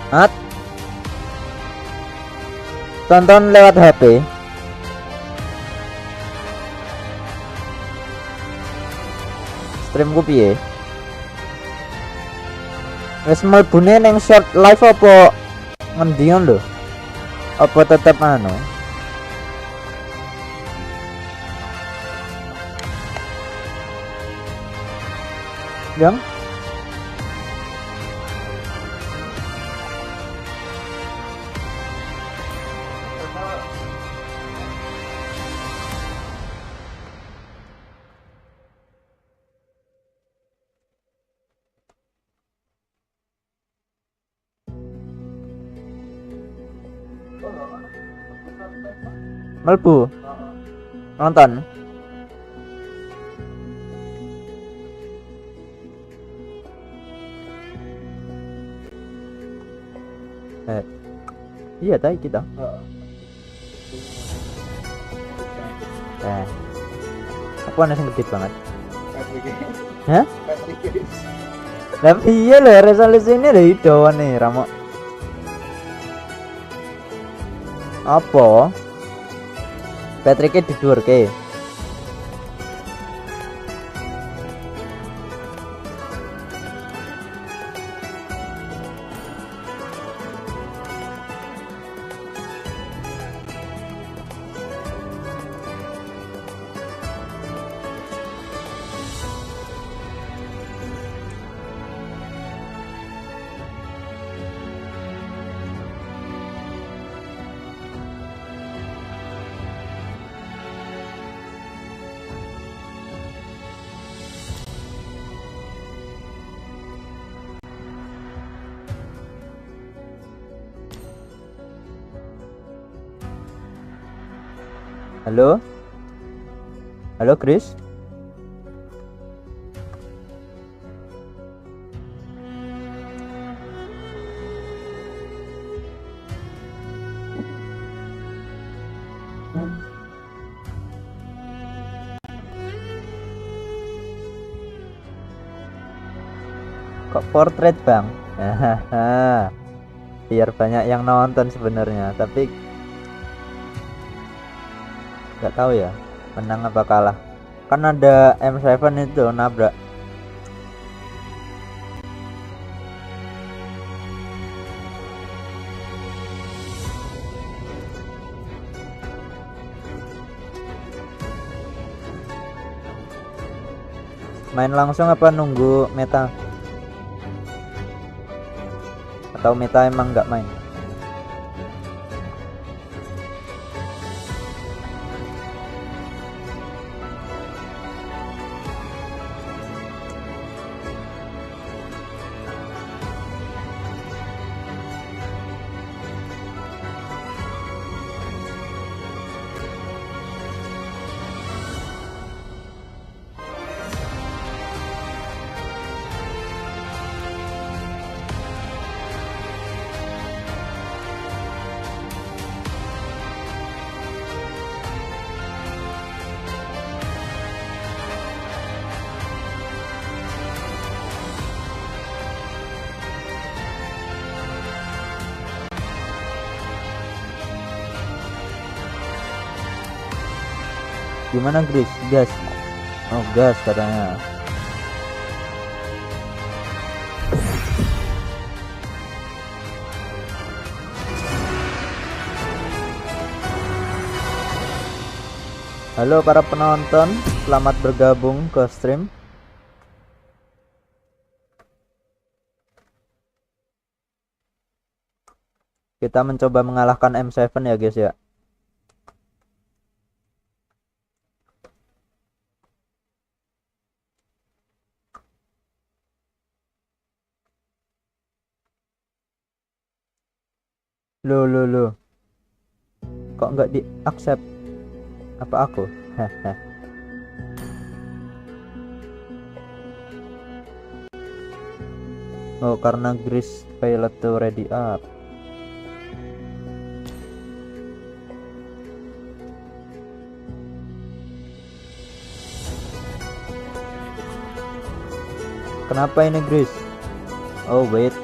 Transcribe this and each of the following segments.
At tonton lewat HP. Streamku piye? Wis mlebune ning short live apa ngendion lho? Apa tetep anu? Yang Mlbu nonton. Iya tadi kita. Aku aneh gede banget. Hah? Tapi iya loh resolusi ini dari doan nih Ramo. Apa? Patricknya tidur ke? Halo? Halo Chris? Kok portrait bang? Biar banyak yang nonton sebenarnya, tapi nggak tahu ya menang apa kalah. Kan ada M7 itu nabrak. Main langsung apa nunggu meta? Atau meta emang nggak main? Gimana Chris? Gas. Oh gas katanya. Halo para penonton, selamat bergabung ke stream. Kita mencoba mengalahkan M7 ya guys ya. Loh. Kok nggak di accept? Apa aku? Oh karena Grease pilot tuh ready up. Kenapa ini Grease? Oh wait.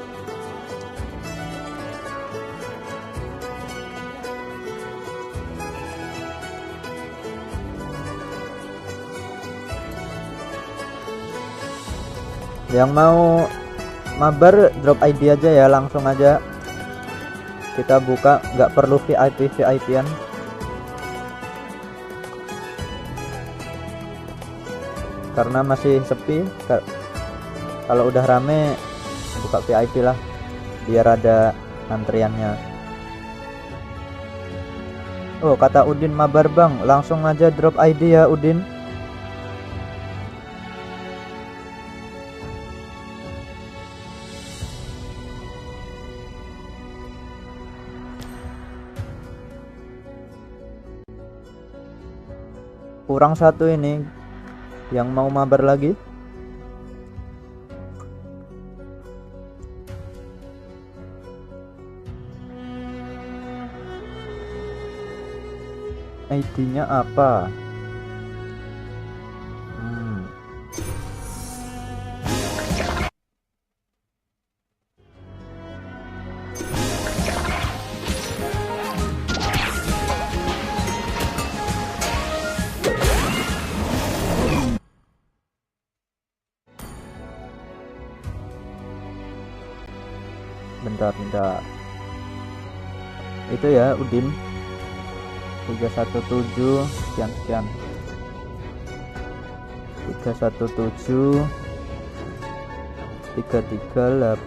Yang mau mabar drop ID aja ya, langsung aja kita buka, nggak perlu VIP-an. Karena masih sepi. Kalau udah rame buka VIP lah, biar ada antriannya. Oh, kata Udin mabar bang, langsung aja drop ID ya Udin. Kurang satu ini yang mau mabar lagi. ID-nya apa? Bentar. Itu ya Udin 317 sekian 317 338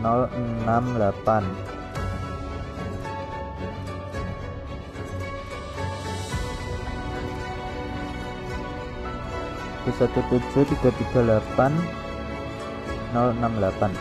068. Itu 17338 068.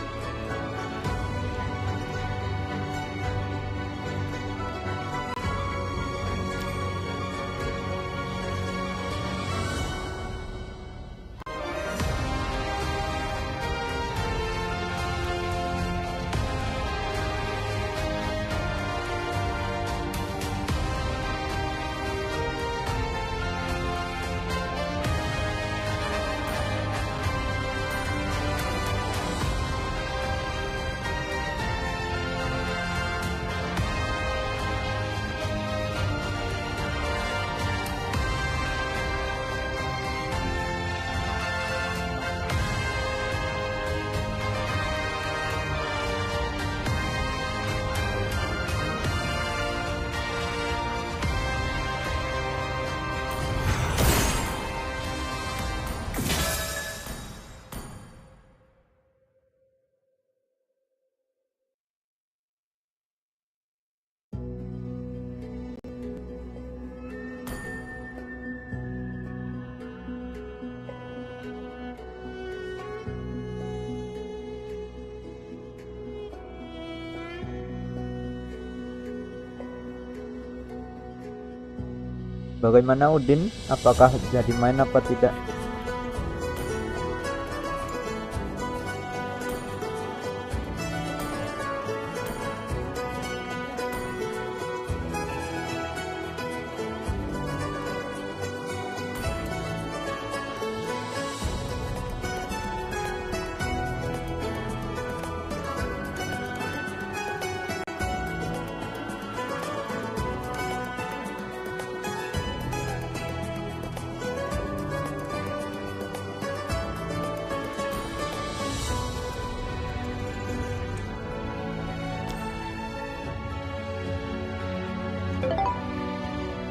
Bagaimana Udin? Apakah jadi main apa tidak?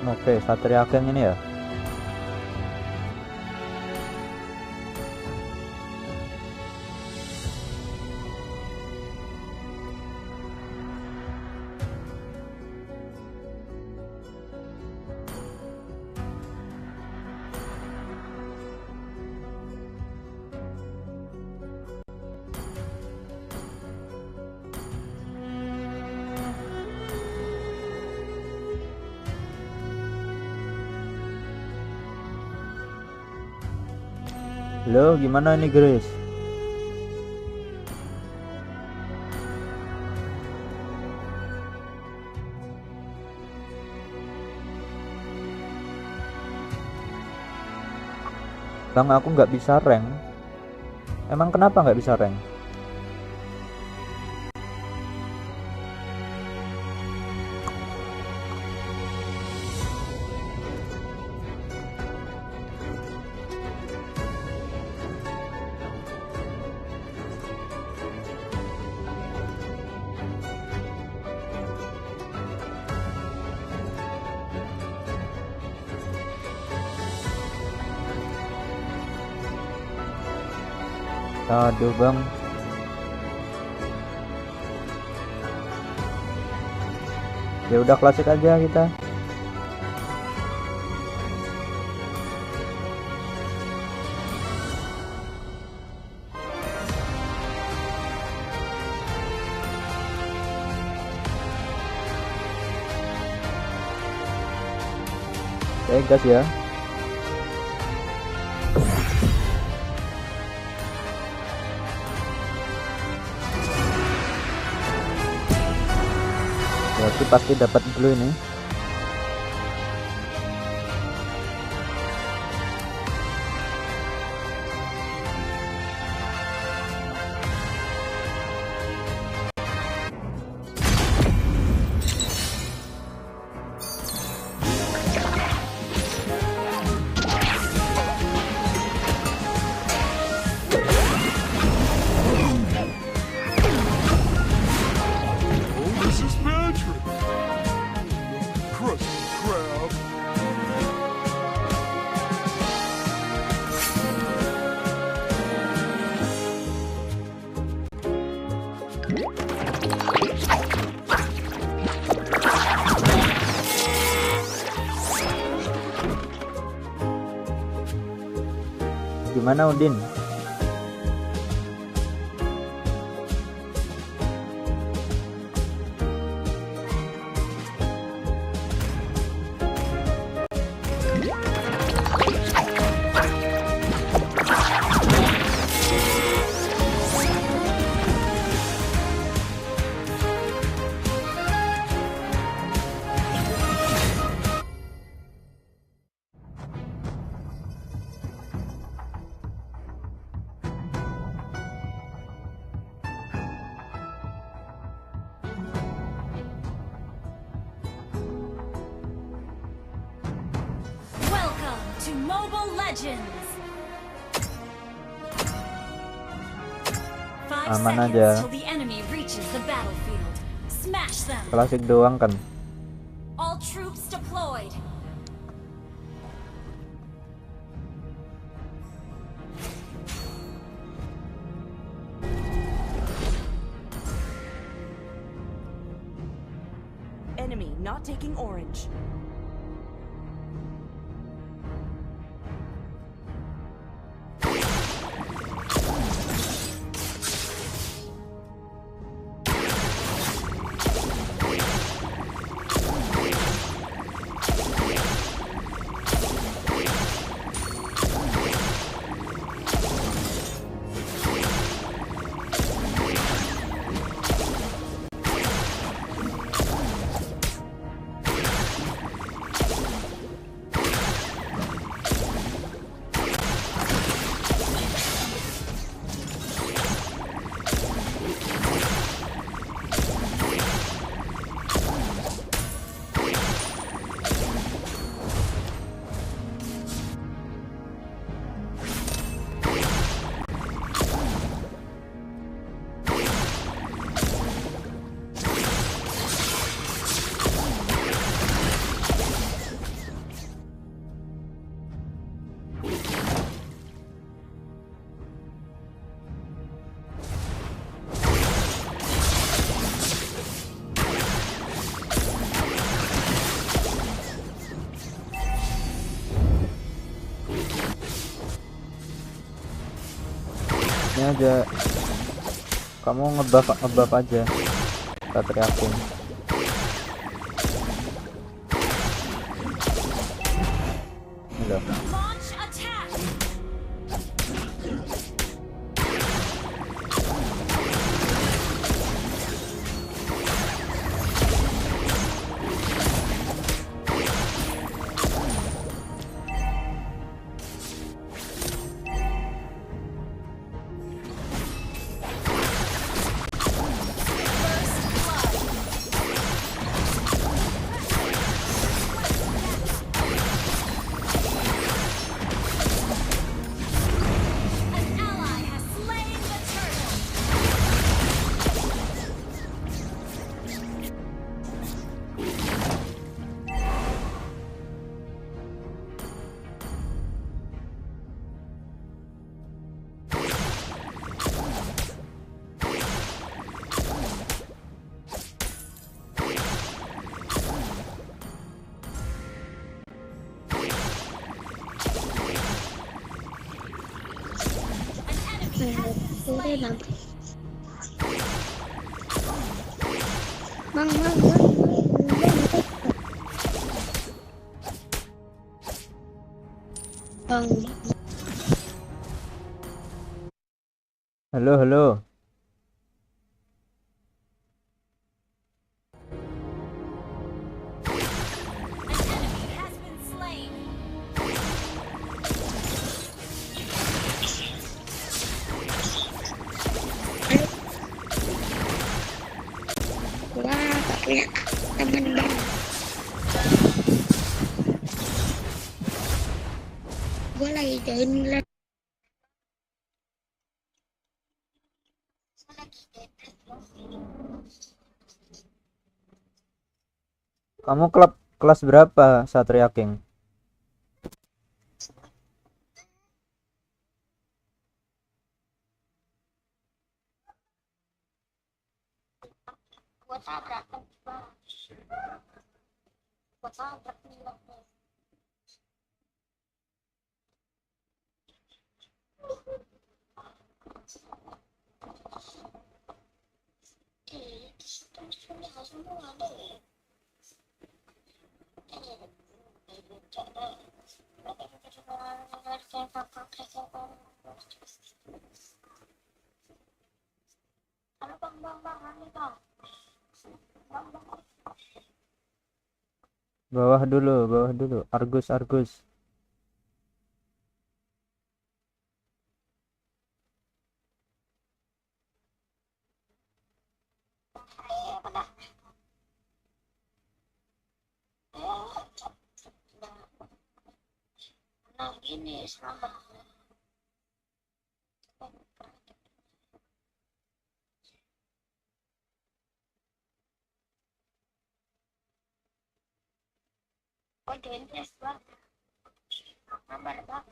Oke, Satria Geng ini ya. Loh, gimana ini Grace? Bang, aku nggak bisa rank. Emang kenapa nggak bisa rank? Aduh bang, ya udah klasik aja kita. Oke gas ya. Berarti pasti dapat blue ini. Gimana Udin? To Mobile Legends. Aman aja. Klasik doang kan. All troops deployed. Enemy not taking orange. Ini aja, kamu ngebuff aja, kita teriakin. Ini loh. Udah lampu. Bang. Halo, halo. Has been slain. Wah, gak punya temen bang. Gue lagi join live. Kamu klub kelas berapa, Satria King? Gue tabrak bang. Gue tabrak nih bang. Bawah dulu, bawah dulu. Argus, Argus. Nah gini selamat. Oh join test bang. Kabar bang.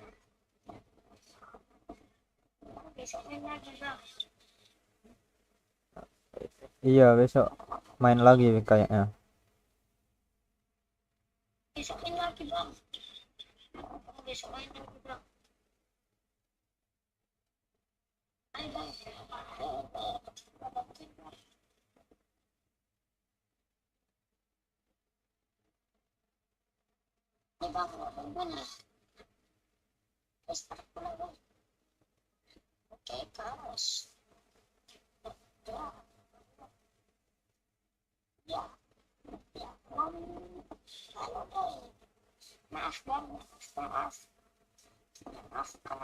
Besoknya lagi bang. Iya, besok main lagi kayaknya. Besoknya lagi bang. Besok main lagi bang. Ayo bang. Ini bang, mana? Start pula bang. Oke, kaos. Ya, ya, ya. Halo bang. Maaf bang, maaf. Maaf bang. Maaf bang,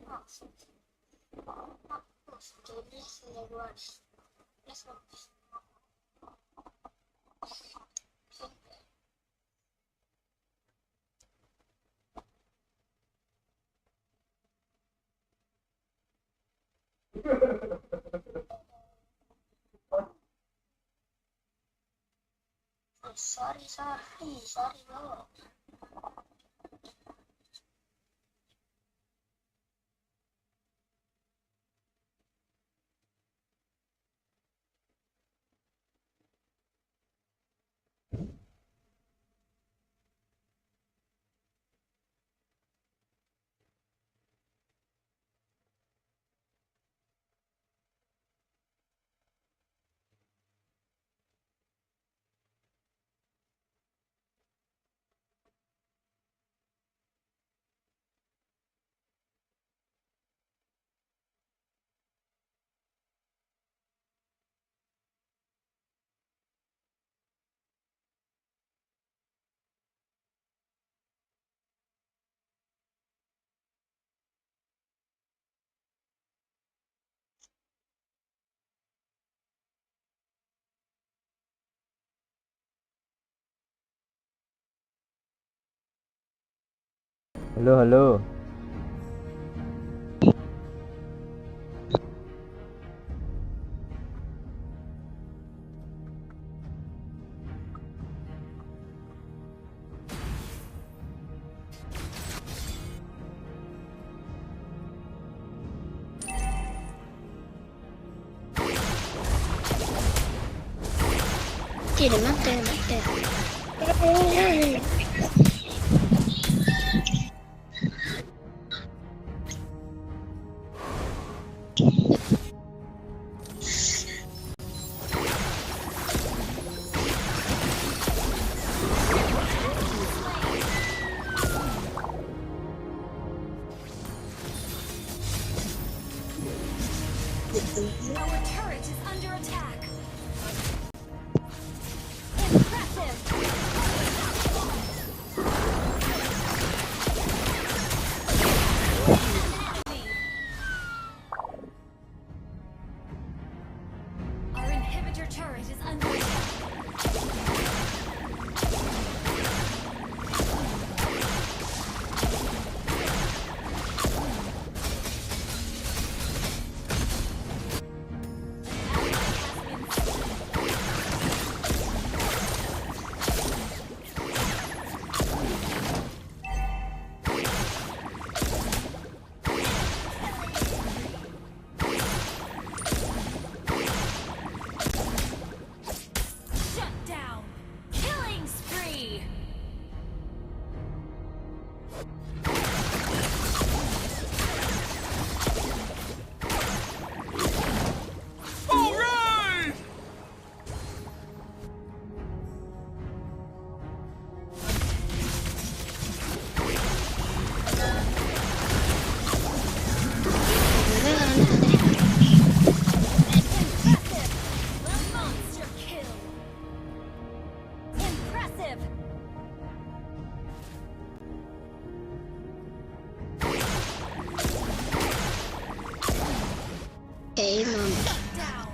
maaf. Jadi luar. Yes, bang. Sorry bro. Halo, halo. mate. Our turret is under attack. Impressive. Our inhibitor turret is under attack. Shut down. Killing spree. Impressive. The monster kill. Impressive. Okay, mom. Shut down.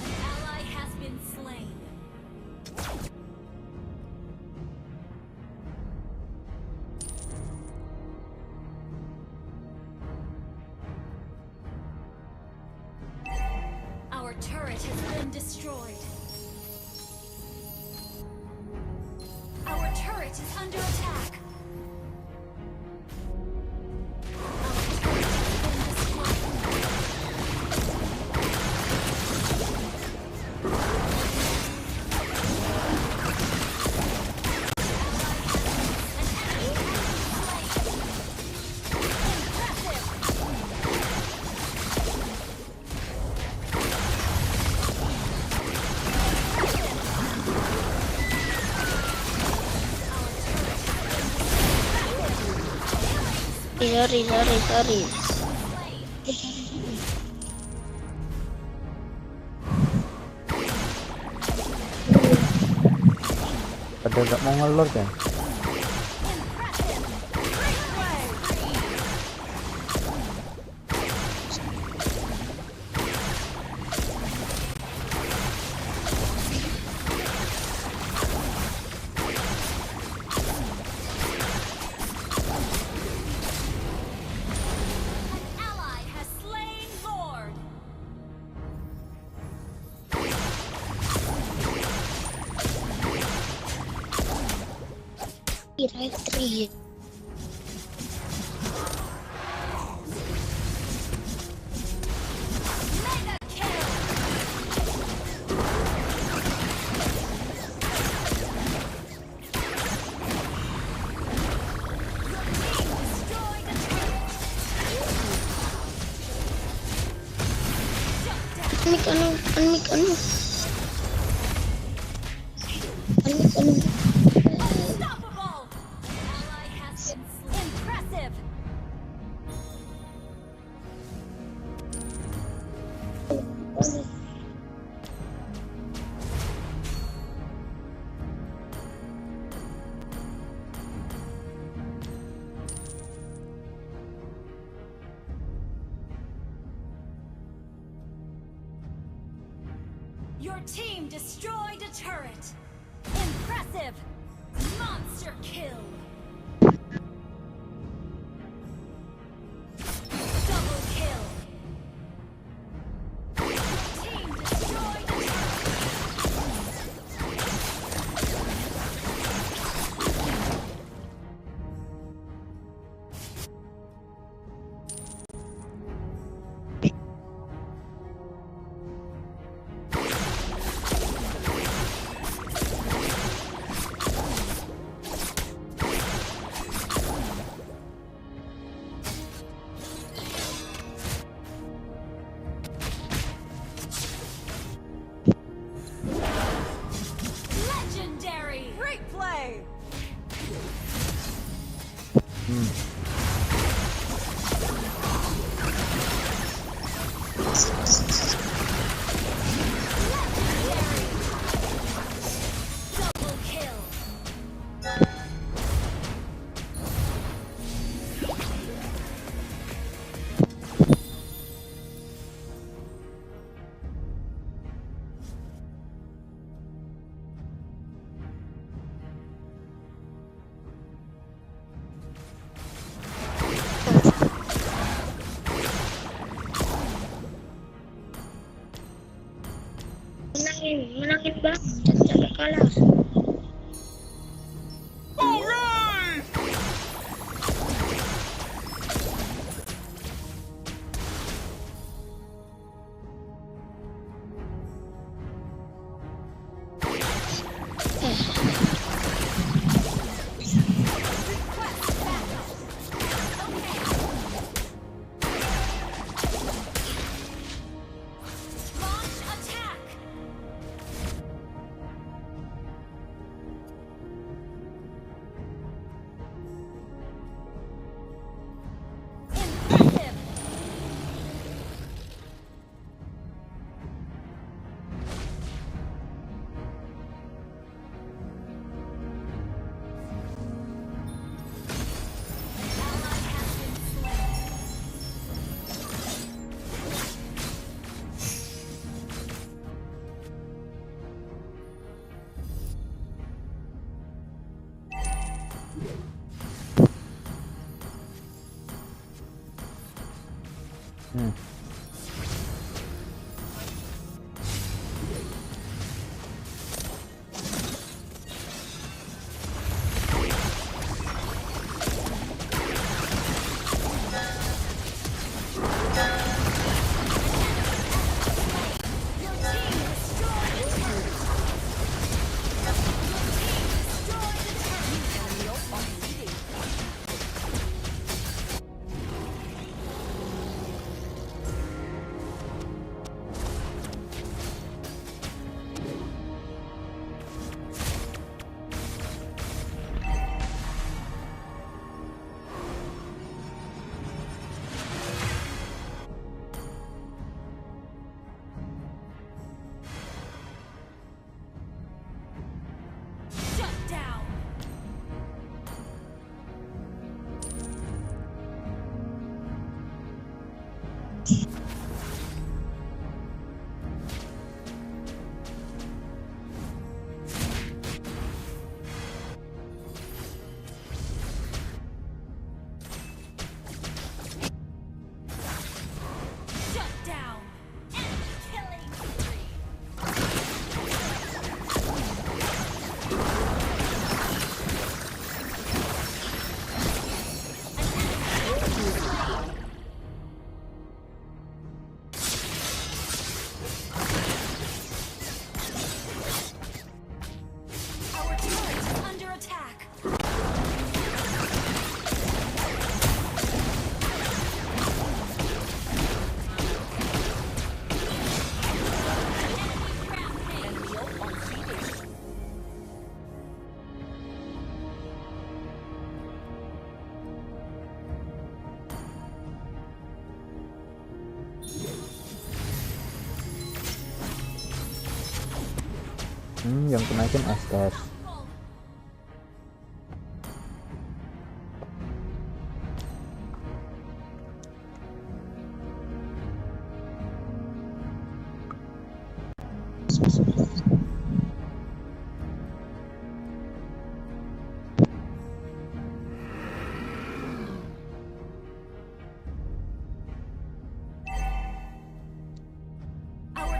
An ally has been slain. Our turret has been destroyed. Our turret is under attack. Our turret has been destroyed. Sorry. Pada gak mau ngelor kan? An ally has slain Lord. Three. Mega kill. Destroy the turret. Shut down. Unmik. Unstoppable. An ally has been slain. Impressive. Your team destroyed a turret. Impressive. Monster kill. Double kill. Your team destroyed a turret. Legendary. Great play! Legendary. Double kill. Menangin bang, jangan kalah. Launch attack. Impressive. Ally has been slain. Hmm. Your team destroyed a turret. Your team destroyed a turret. Shut down. Shut down. Enemy killing spree. Our turret is under attack. Enemy rampage. Yang kenaikin Astas. Our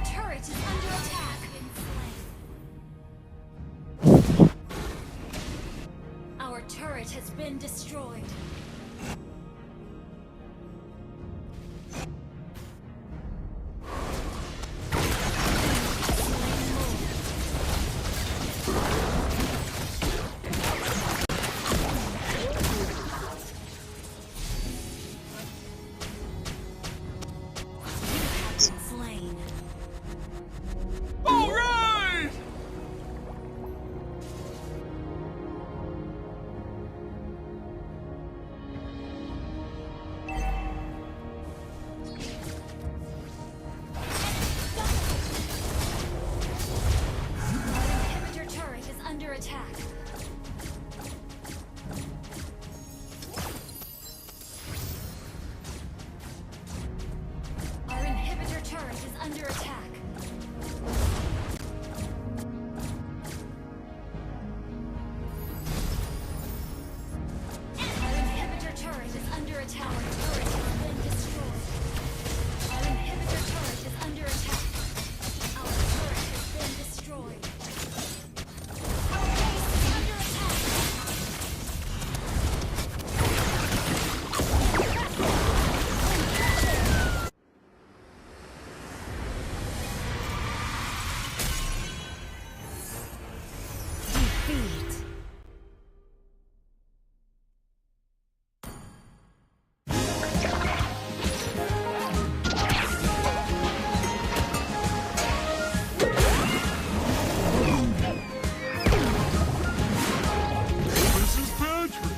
turret is under attack. Our turret has been destroyed. Slain. All right! Inhibitor turret is under attack. Our inhibitor turret is under attack. Our inhibitor turret is under attack. Our turret has been destroyed. Our inhibitor turret is under attack. Our turret has been destroyed. Our base is under attack. Defeat. This is Patrick.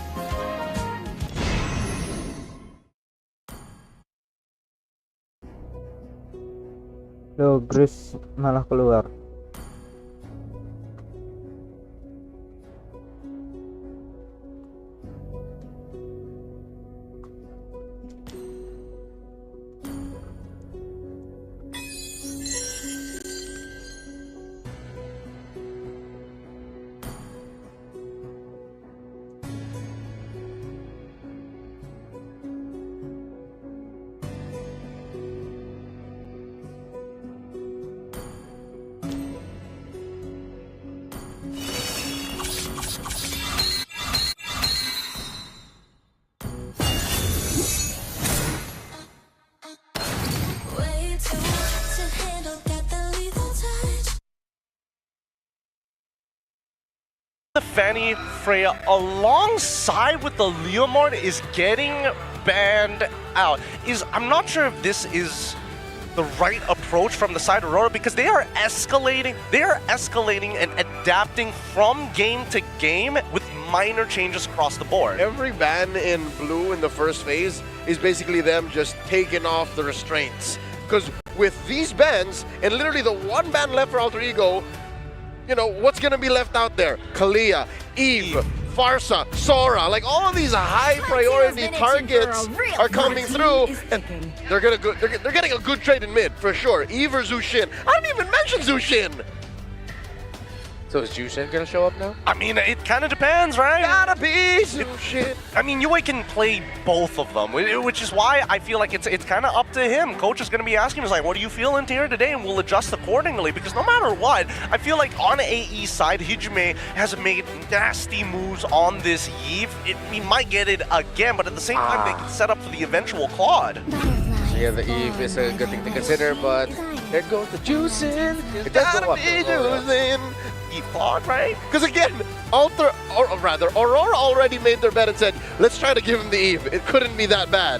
Loh, Grace malah keluar. Way too much to handle, got the lethal touch. The Fanny Freya alongside with the Leomord is getting banned out. I'm not sure if this is the right approach from the side of Aurora because they are escalating and adapting from game to game with minor changes across the board. Every ban in blue in the first phase is basically them just taking off the restraints. Because with these bans, and literally the one ban left for Alter Ego, you know, what's going to be left out there? Kalia, Eve, Farsa, Sora, like all of these high priority targets are coming through, and they're getting a good trade in mid for sure. Eve or Zushin. I didn't even mention Zushin. So is Jushin gonna show up now? I mean, it kind of depends, right? Gotta be Zushin. I mean, Yue can play both of them, which is why I feel like it's kind of up to him. Coach is going to be asking him, like, what are you feeling here today? And we'll adjust accordingly, because no matter what, I feel like on AE side, Hijime has made nasty moves on this Eve. He might get it again, but at the same time, they can set up for the eventual Claude. So yeah, the Eve is a good thing to consider, but there goes the Jushin. It does Gotta go up. be Jushin. Eve Claude, right? Because again, Aurora already made their bet and said, let's try to give him the Eve. It couldn't be that bad.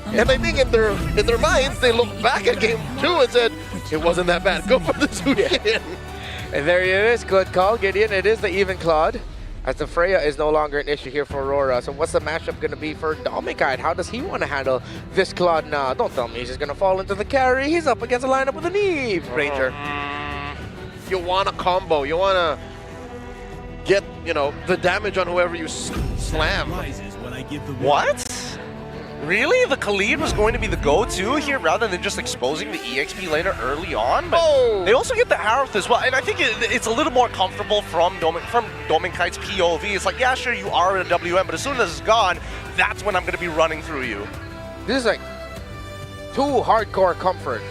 And I think in their minds, they looked back at game 2 and said, it wasn't that bad. Go for the Zushin. And there it is. Good call, Gideon. It is the even Claude. As the Freya is no longer an issue here for Aurora. So what's the matchup going to be for Domikite? How does he want to handle this Claude now? Don't tell me he's just going to fall into the carry. He's up against a lineup with an Eve. Ranger. You want a combo. You want to get, the damage on whoever you slam. What? Really? The Khalid was going to be the go-to here rather than just exposing the EXP laner early on? But they also get the Aerith as well, and I think it's a little more comfortable from Dominkite's POV. It's like, yeah, sure, you are a WM, but as soon as it's gone, that's when I'm going to be running through you. This is like too hardcore comfort.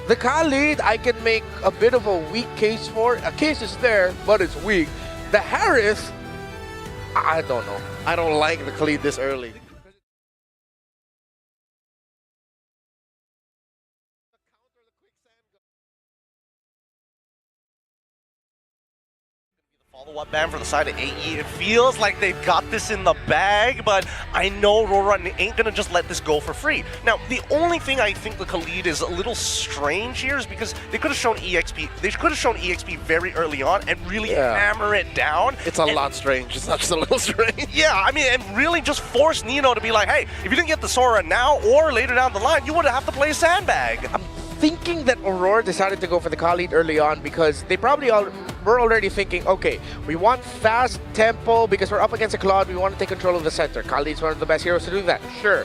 The Khalid, I can make a bit of a weak case for. A case is there, but it's weak. The Harris, I don't know. I don't like the Khalid this early. Follow-up ban for the side of AE. It feels like they've got this in the bag, but I know Aurora ain't gonna just let this go for free. Now, the only thing I think the Khalid is a little strange here is because they could have shown EXP. They could have shown EXP very early on and really hammer it down. It's a lot strange. It's not just a little strange. Yeah, I mean, and really just force Nino to be like, hey, if you didn't get the Sora now or later down the line, you would have to play a sandbag. I'm thinking that Aurora decided to go for the Khalid early on because they probably were already thinking, okay, we want fast tempo because we're up against a Claude, we want to take control of the center. Khalid's one of the best heroes to do that, sure.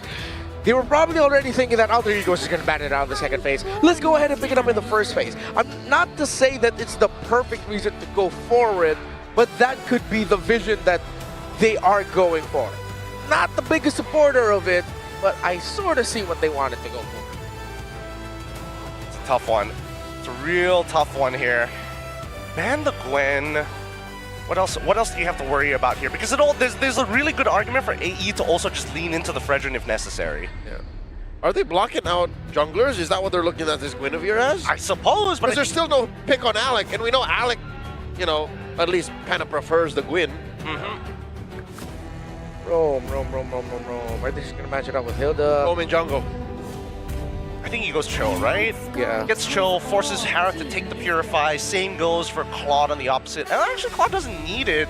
They were probably already thinking that Alter Ego is just going to ban it out in the second phase. Let's go ahead and pick it up in the first phase. I'm not to say that it's the perfect reason to go forward, but that could be the vision that they are going for. Not the biggest supporter of it, but I sort of see what they wanted to go for. Tough one. It's a real tough one here. Ban the Gwen. What else do you have to worry about here? Because there's a really good argument for AE to also just lean into the Fredrin if necessary. Yeah. Are they blocking out junglers? Is that what they're looking at this Guinevere as? I suppose, but because there's still no pick on Alec, and we know Alec, you know, at least kind of prefers the Gwyn. Roam. Are they just gonna match it up with Hilda? Roam in jungle. I think he goes chill, right? Yeah. Gets chill, forces Harith to take the Purify. Same goes for Claude on the opposite. And actually, Claude doesn't need it.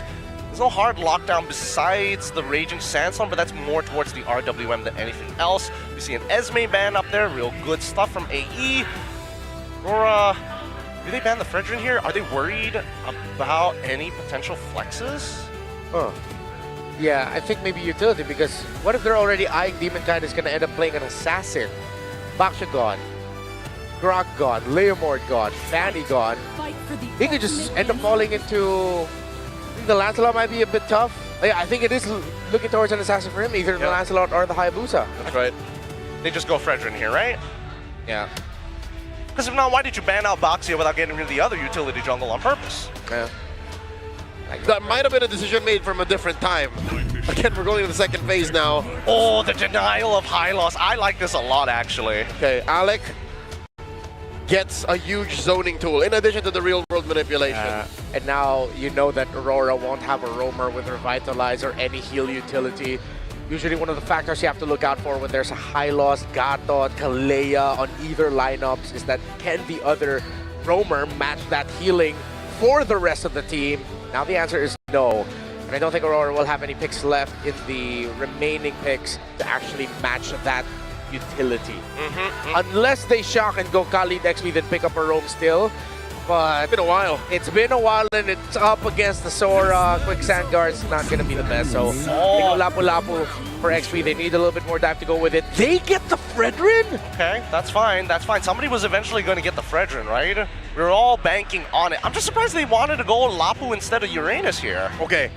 There's no hard lockdown besides the Raging Sandstorm, but that's more towards the RWM than anything else. We see an Esme ban up there. Real good stuff from AE. Aurora, do they ban the Fredrin here? Are they worried about any potential flexes? Huh. Yeah, I think maybe utility, because what if they're already eyeing Demon Kind is going to end up playing an Assassin? Baksha gone, Grok gone, Leomord gone, Fanny gone. He could just end up falling into... I think the Lancelot might be a bit tough. Yeah, I think it is looking towards an Assassin for him, either the Lancelot or the Hayabusa. That's right. They just go Fredrin here, right? Yeah. Because if not, why did you ban out Baxia without getting rid of the other utility jungle on purpose? Yeah. That might have been a decision made from a different time. Again, we're going to the second phase now. Oh, the denial of high loss. I like this a lot, actually. Okay, Alec gets a huge zoning tool in addition to the real-world manipulation. And now you know that Aurora won't have a roamer with Revitalize or any heal utility. Usually one of the factors you have to look out for when there's a high loss, Gatot, Kalea on either lineups is that can the other roamer match that healing for the rest of the team? Now the answer is no. And I don't think Aurora will have any picks left in the remaining picks to actually match that utility. Unless they shock and go Khalid XP, then pick up a roam still. But It's been a while. It's been a while, and it's up against the Sora. Quicksand Guard's not going to be the best. So they go Lapu-Lapu for XP. They need a little bit more dive to go with it. They get the Fredrin? Okay, that's fine. That's fine. Somebody was eventually going to get the Fredrin, right? We were all banking on it. I'm just surprised they wanted to go Lapu instead of Uranus here. Okay,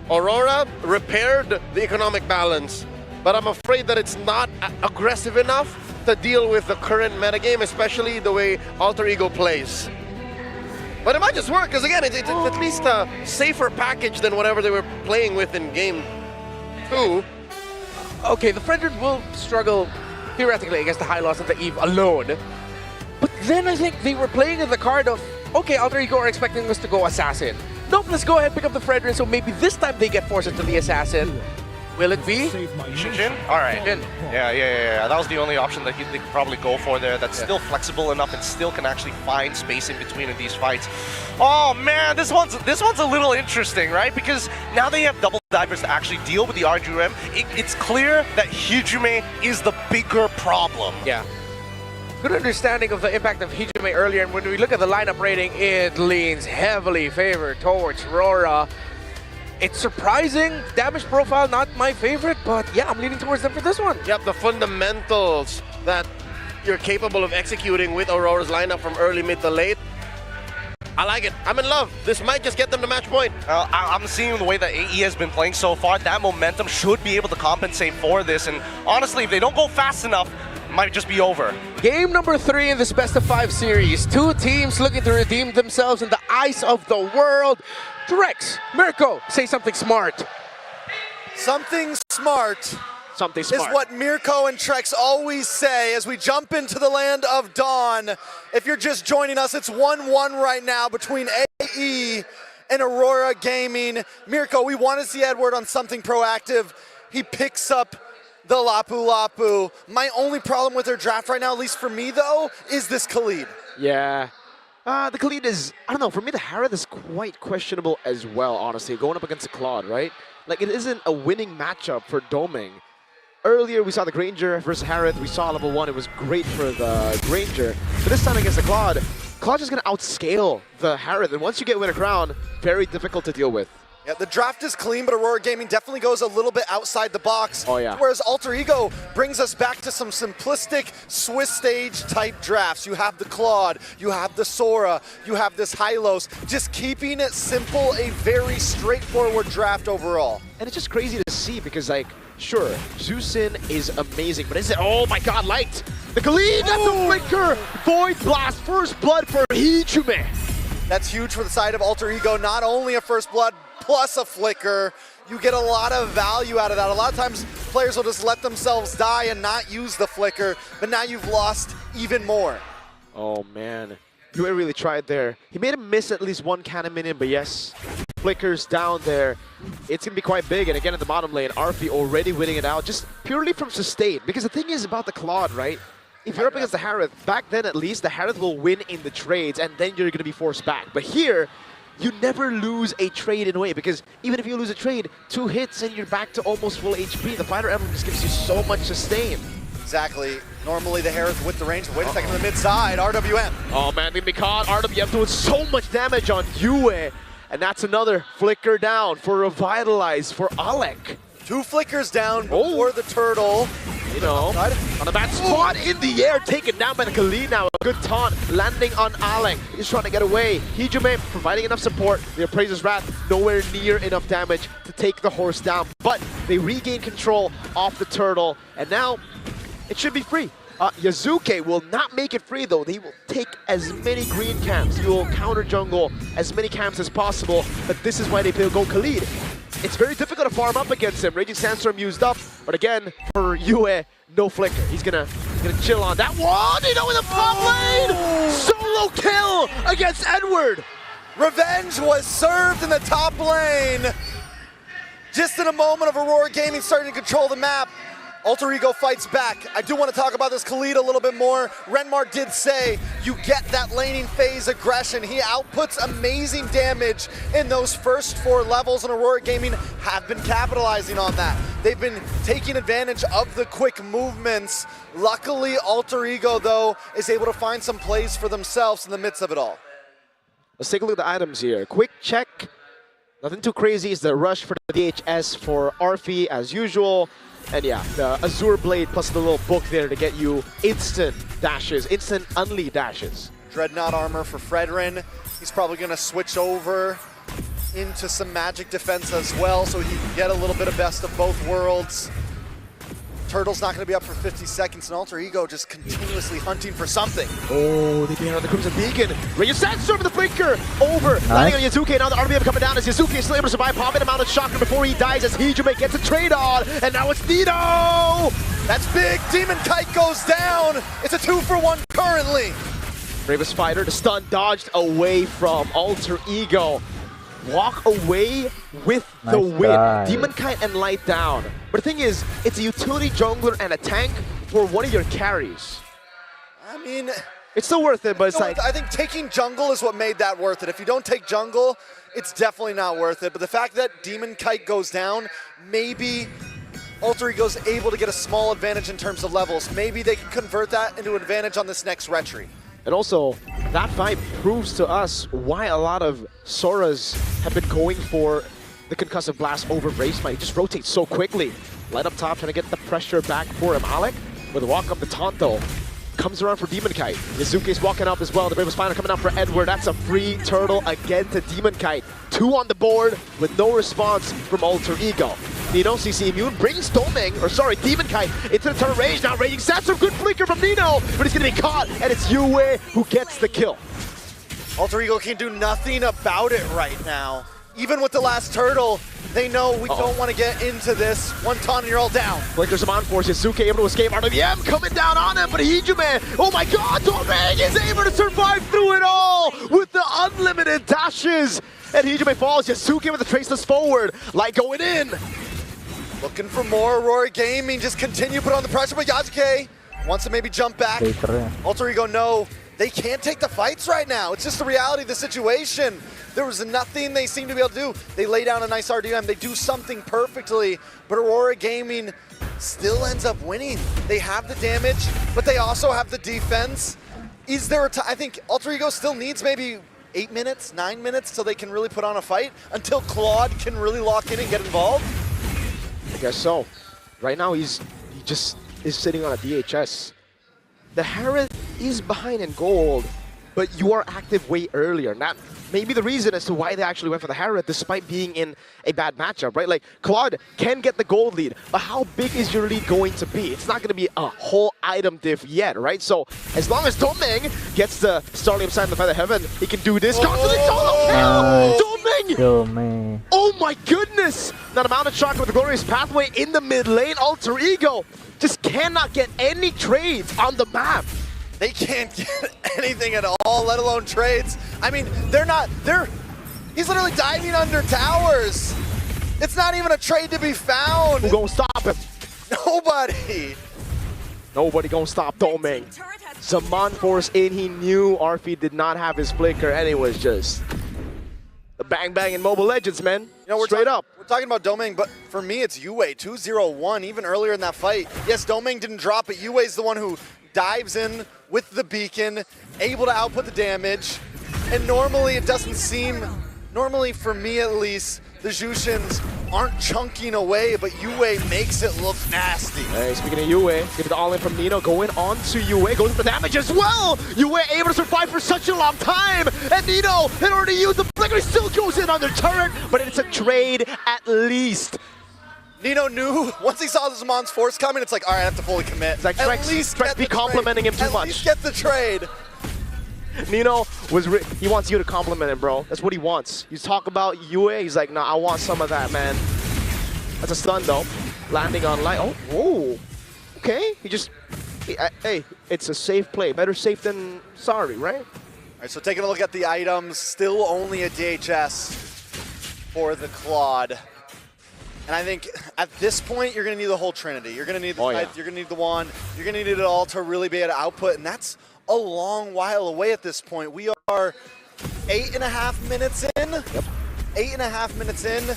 Aurora repaired the economic balance, but I'm afraid that it's not aggressive enough to deal with the current metagame, especially the way Alter Ego plays. But it might just work, because again, it's at least a safer package than whatever they were playing with in game 2. Okay, the Fredrin will struggle theoretically against the high loss of the Eve alone. But then I think they were playing in the card of, okay, Alter Ego are expecting us to go Assassin. Nope, let's go ahead and pick up the Fredrin, so maybe this time they get forced into the Assassin. Will it be? Jin? Alright. Yeah. That was the only option that they could probably go for there that's still flexible enough and still can actually find space in between of these fights. Oh man, this one's a little interesting, right? Because now they have double divers to actually deal with the RGM. It's clear that Hijime is the bigger problem. Yeah. Good understanding of the impact of Hijime earlier, and when we look at the lineup rating, it leans heavily favored towards Aurora. It's surprising. Damage profile, not my favorite, but yeah, I'm leaning towards them for this one. Yep, the fundamentals that you're capable of executing with Aurora's lineup from early, mid to late. I like it. I'm in love. This might just get them to match point. I'm seeing the way that AE has been playing so far. That momentum should be able to compensate for this. And honestly, if they don't go fast enough, it might just be over. Game number 3 in this best of 5 series. 2 teams looking to redeem themselves in the eyes of the world. Drex, Mirko, say something smart. Something smart. Something smart. Is what Mirko and Trex always say as we jump into the land of Dawn. If you're just joining us, it's 1-1 right now between AE and Aurora Gaming. Mirko, we want to see Edward on something proactive. He picks up the Lapu Lapu. My only problem with their draft right now, at least for me though, is this Khalid. Yeah. The Khalid is, I don't know, for me the Harith is quite questionable as well, honestly, going up against the Claude, right? Like, it isn't a winning matchup for Doming. Earlier, we saw the Granger versus Harith. We saw level 1. It was great for the Granger. But this time against the Claude, Claude is going to outscale the Harith. And once you get Winter Crown, very difficult to deal with. Yeah, the draft is clean, but Aurora Gaming definitely goes a little bit outside the box. Oh, yeah. Whereas Alter Ego brings us back to some simplistic Swiss stage type drafts. You have the Claude, you have the Sora, you have this Hylos. Just keeping it simple, a very straightforward draft overall. And it's just crazy to see because, like, sure, Zeusin is amazing, but is it, oh my god, light! The Khalid, that's a flicker! Void Blast, first blood for Hichume! That's huge for the side of Alter Ego, not only a first blood, plus a flicker. You get a lot of value out of that. A lot of times players will just let themselves die and not use the flicker, but now you've lost even more. Oh man, Yue really tried there. He made him miss at least one cannon minion, but yes, flickers down there. It's gonna be quite big, and again at the bottom lane, Arfi already winning it out just purely from sustain. Because the thing is about the Claude, right? If you're up against the Harith, back then at least, the Harith will win in the trades, and then you're gonna be forced back. But here, you never lose a trade in a way, because even if you lose a trade, 2 hits and you're back to almost full HP. The Fighter Emblem just gives you so much sustain. Exactly. Normally the Harith with the range. Wait a second, to the mid side, RWM. Oh man, they be caught. RWM doing so much damage on Yue. And that's another flicker down for Revitalize for Alec. 2 flickers down before the turtle. You know, on a bad spot in the air, taken down by the Khalid now. A good taunt landing on Alec. He's trying to get away. Hijume providing enough support. The Appraiser's Wrath nowhere near enough damage to take the horse down. But they regain control off the turtle. And now it should be free. Yazuke will not make it free though. They will take as many green camps. He will counter jungle as many camps as possible. But this is why they go Khalid. It's very difficult to farm up against him. Raging Sandstorm used up, but again, for Yue, no flicker. He's gonna chill on that one. You know, in the top lane, solo kill against Edward. Revenge was served in the top lane. Just in a moment of Aurora Gaming starting to control the map. Alter Ego fights back. I do want to talk about this Khalid a little bit more. Renmar did say you get that laning phase aggression. He outputs amazing damage in those first 4 levels, and Aurora Gaming have been capitalizing on that. They've been taking advantage of the quick movements. Luckily, Alter Ego, though, is able to find some plays for themselves in the midst of it all. Let's take a look at the items here. Quick check. Nothing too crazy. It's the rush for the DHS for Arfi as usual. And yeah, the Azure Blade plus the little book there to get you instant dashes, instant unlead dashes. Dreadnought armor for Fredrin. He's probably going to switch over into some magic defense as well, so he can get a little bit of best of both worlds. Turtle's not going to be up for 50 seconds, and Alter Ego just continuously hunting for something. Oh, they beat on the Crimson Beacon. Raging Sandstorm with the flicker over. Landing on Yazuke. Now the RBM coming down as Yazuke is still able to survive. Popping him out of shocker before he dies as Hijume gets a trade on. And now it's Nito. That's big. Demon Kite goes down. It's a 2-for-1 currently. Bravest Fighter, the stun dodged away from Alter Ego. Walk away with the win. Demon Kite and Light down. But the thing is, it's a utility jungler and a tank for one of your carries. I mean, it's still worth it, but it's like... I think taking jungle is what made that worth it. If you don't take jungle, it's definitely not worth it. But the fact that Demon Kite goes down, maybe Alter Ego's able to get a small advantage in terms of levels. Maybe they can convert that into an advantage on this next retry. And also, that fight proves to us why a lot of Soras have been going for the concussive blast over Bracemite. He just rotates so quickly. Light up top, trying to get the pressure back for him. Alec with a walk up the taunt though. Comes around for Demon Kite. Yazuki's walking up as well. The Brave Spiner coming out for Edward. That's a free turtle again to Demon Kite. 2 on the board with no response from Alter Ego. Nino, CC Immune, brings Demon Kite into the turret range. Now Raging Satsu, good flicker from Nino, but he's gonna be caught, and it's Yue who gets the kill. Alter Ego can do nothing about it right now. Even with the last turtle, they know we don't want to get into this. One taunt and you're all down. Flickers him on force. Yazuki able to escape. RWM coming down on him, but Hijime, oh my god, Domeng is able to survive through it all with the unlimited dashes. And Hijime falls. Yazuki with the traceless forward. Light going in. Looking for more. Aurora Gaming just continue put on the pressure, but Yazuki wants to maybe jump back. Alter Ego, no. They can't take the fights right now. It's just the reality of the situation. There was nothing they seem to be able to do. They lay down a nice RDM. They do something perfectly, but Aurora Gaming still ends up winning. They have the damage, but they also have the defense. Is there a time? I think Alter Ego still needs maybe 8 minutes, 9 minutes till they can really put on a fight, until Claude can really lock in and get involved? I guess so. Right now he just is sitting on a DHS. The Harriet is behind in gold, but you are active way earlier. And that may be the reason as to why they actually went for the Harriet despite being in a bad matchup, right? Like, Claude can get the gold lead, but how big is your lead going to be? It's not going to be a whole item diff yet, right? So, as long as Domeng gets the Starling Upside in the Feather Heaven, he can do this. Constantly solo kill! Domeng! Oh my goodness! Now the Mountain Shark with the Glorious Pathway in the mid lane. Alter Ego just cannot get any trades on the map. They can't get anything at all, let alone trades. I mean, he's literally diving under towers. It's not even a trade to be found. Who gonna stop him? Nobody. Nobody gonna stop Domeng. Zaman force in, he knew Arfi did not have his flicker, and it was just the bang bang in Mobile Legends, man. We're straight up. We're talking about Domeng, but for me, it's Yue, 2-0-1, even earlier in that fight. Yes, Domeng didn't drop it. Yue's the one who dives in with the beacon, able to output the damage. And normally it doesn't seem, normally for me at least, the Jushins aren't chunking away, but Yue makes it look nasty. Hey, speaking of Yue, give it the all in from Nino, going on to Yue, goes for damage as well! Yue able to survive for such a long time, and Nino had already used the flicker, he still goes in on the turret, but it's a trade at least. Nino knew, once he saw the Zaman's force coming, it's like, all right, I have to fully commit. It's like, at least be complimenting him too much. At least get the trade. Nino he wants you to compliment him, bro. That's what he wants. You talk about Yue, he's like, nah, I want some of that, man. That's a stun, though. Landing on light. Oh, whoa. Okay. Hey, it's a safe play. Better safe than sorry, right? All right, so taking a look at the items, still only a DHS for the Claude. And I think at this point, you're going to need the whole trinity. You're going to need the Scythe, you're going to need the Wand, you're going to need it all to really be able to output, and that's a long while away at this point. We are 8.5 minutes in. Yep. 8.5 minutes in.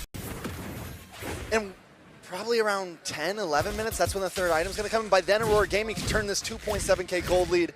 And probably around 10, 11 minutes, that's when the third item's going to come. And by then, Aurora Gaming can turn this 2.7k gold lead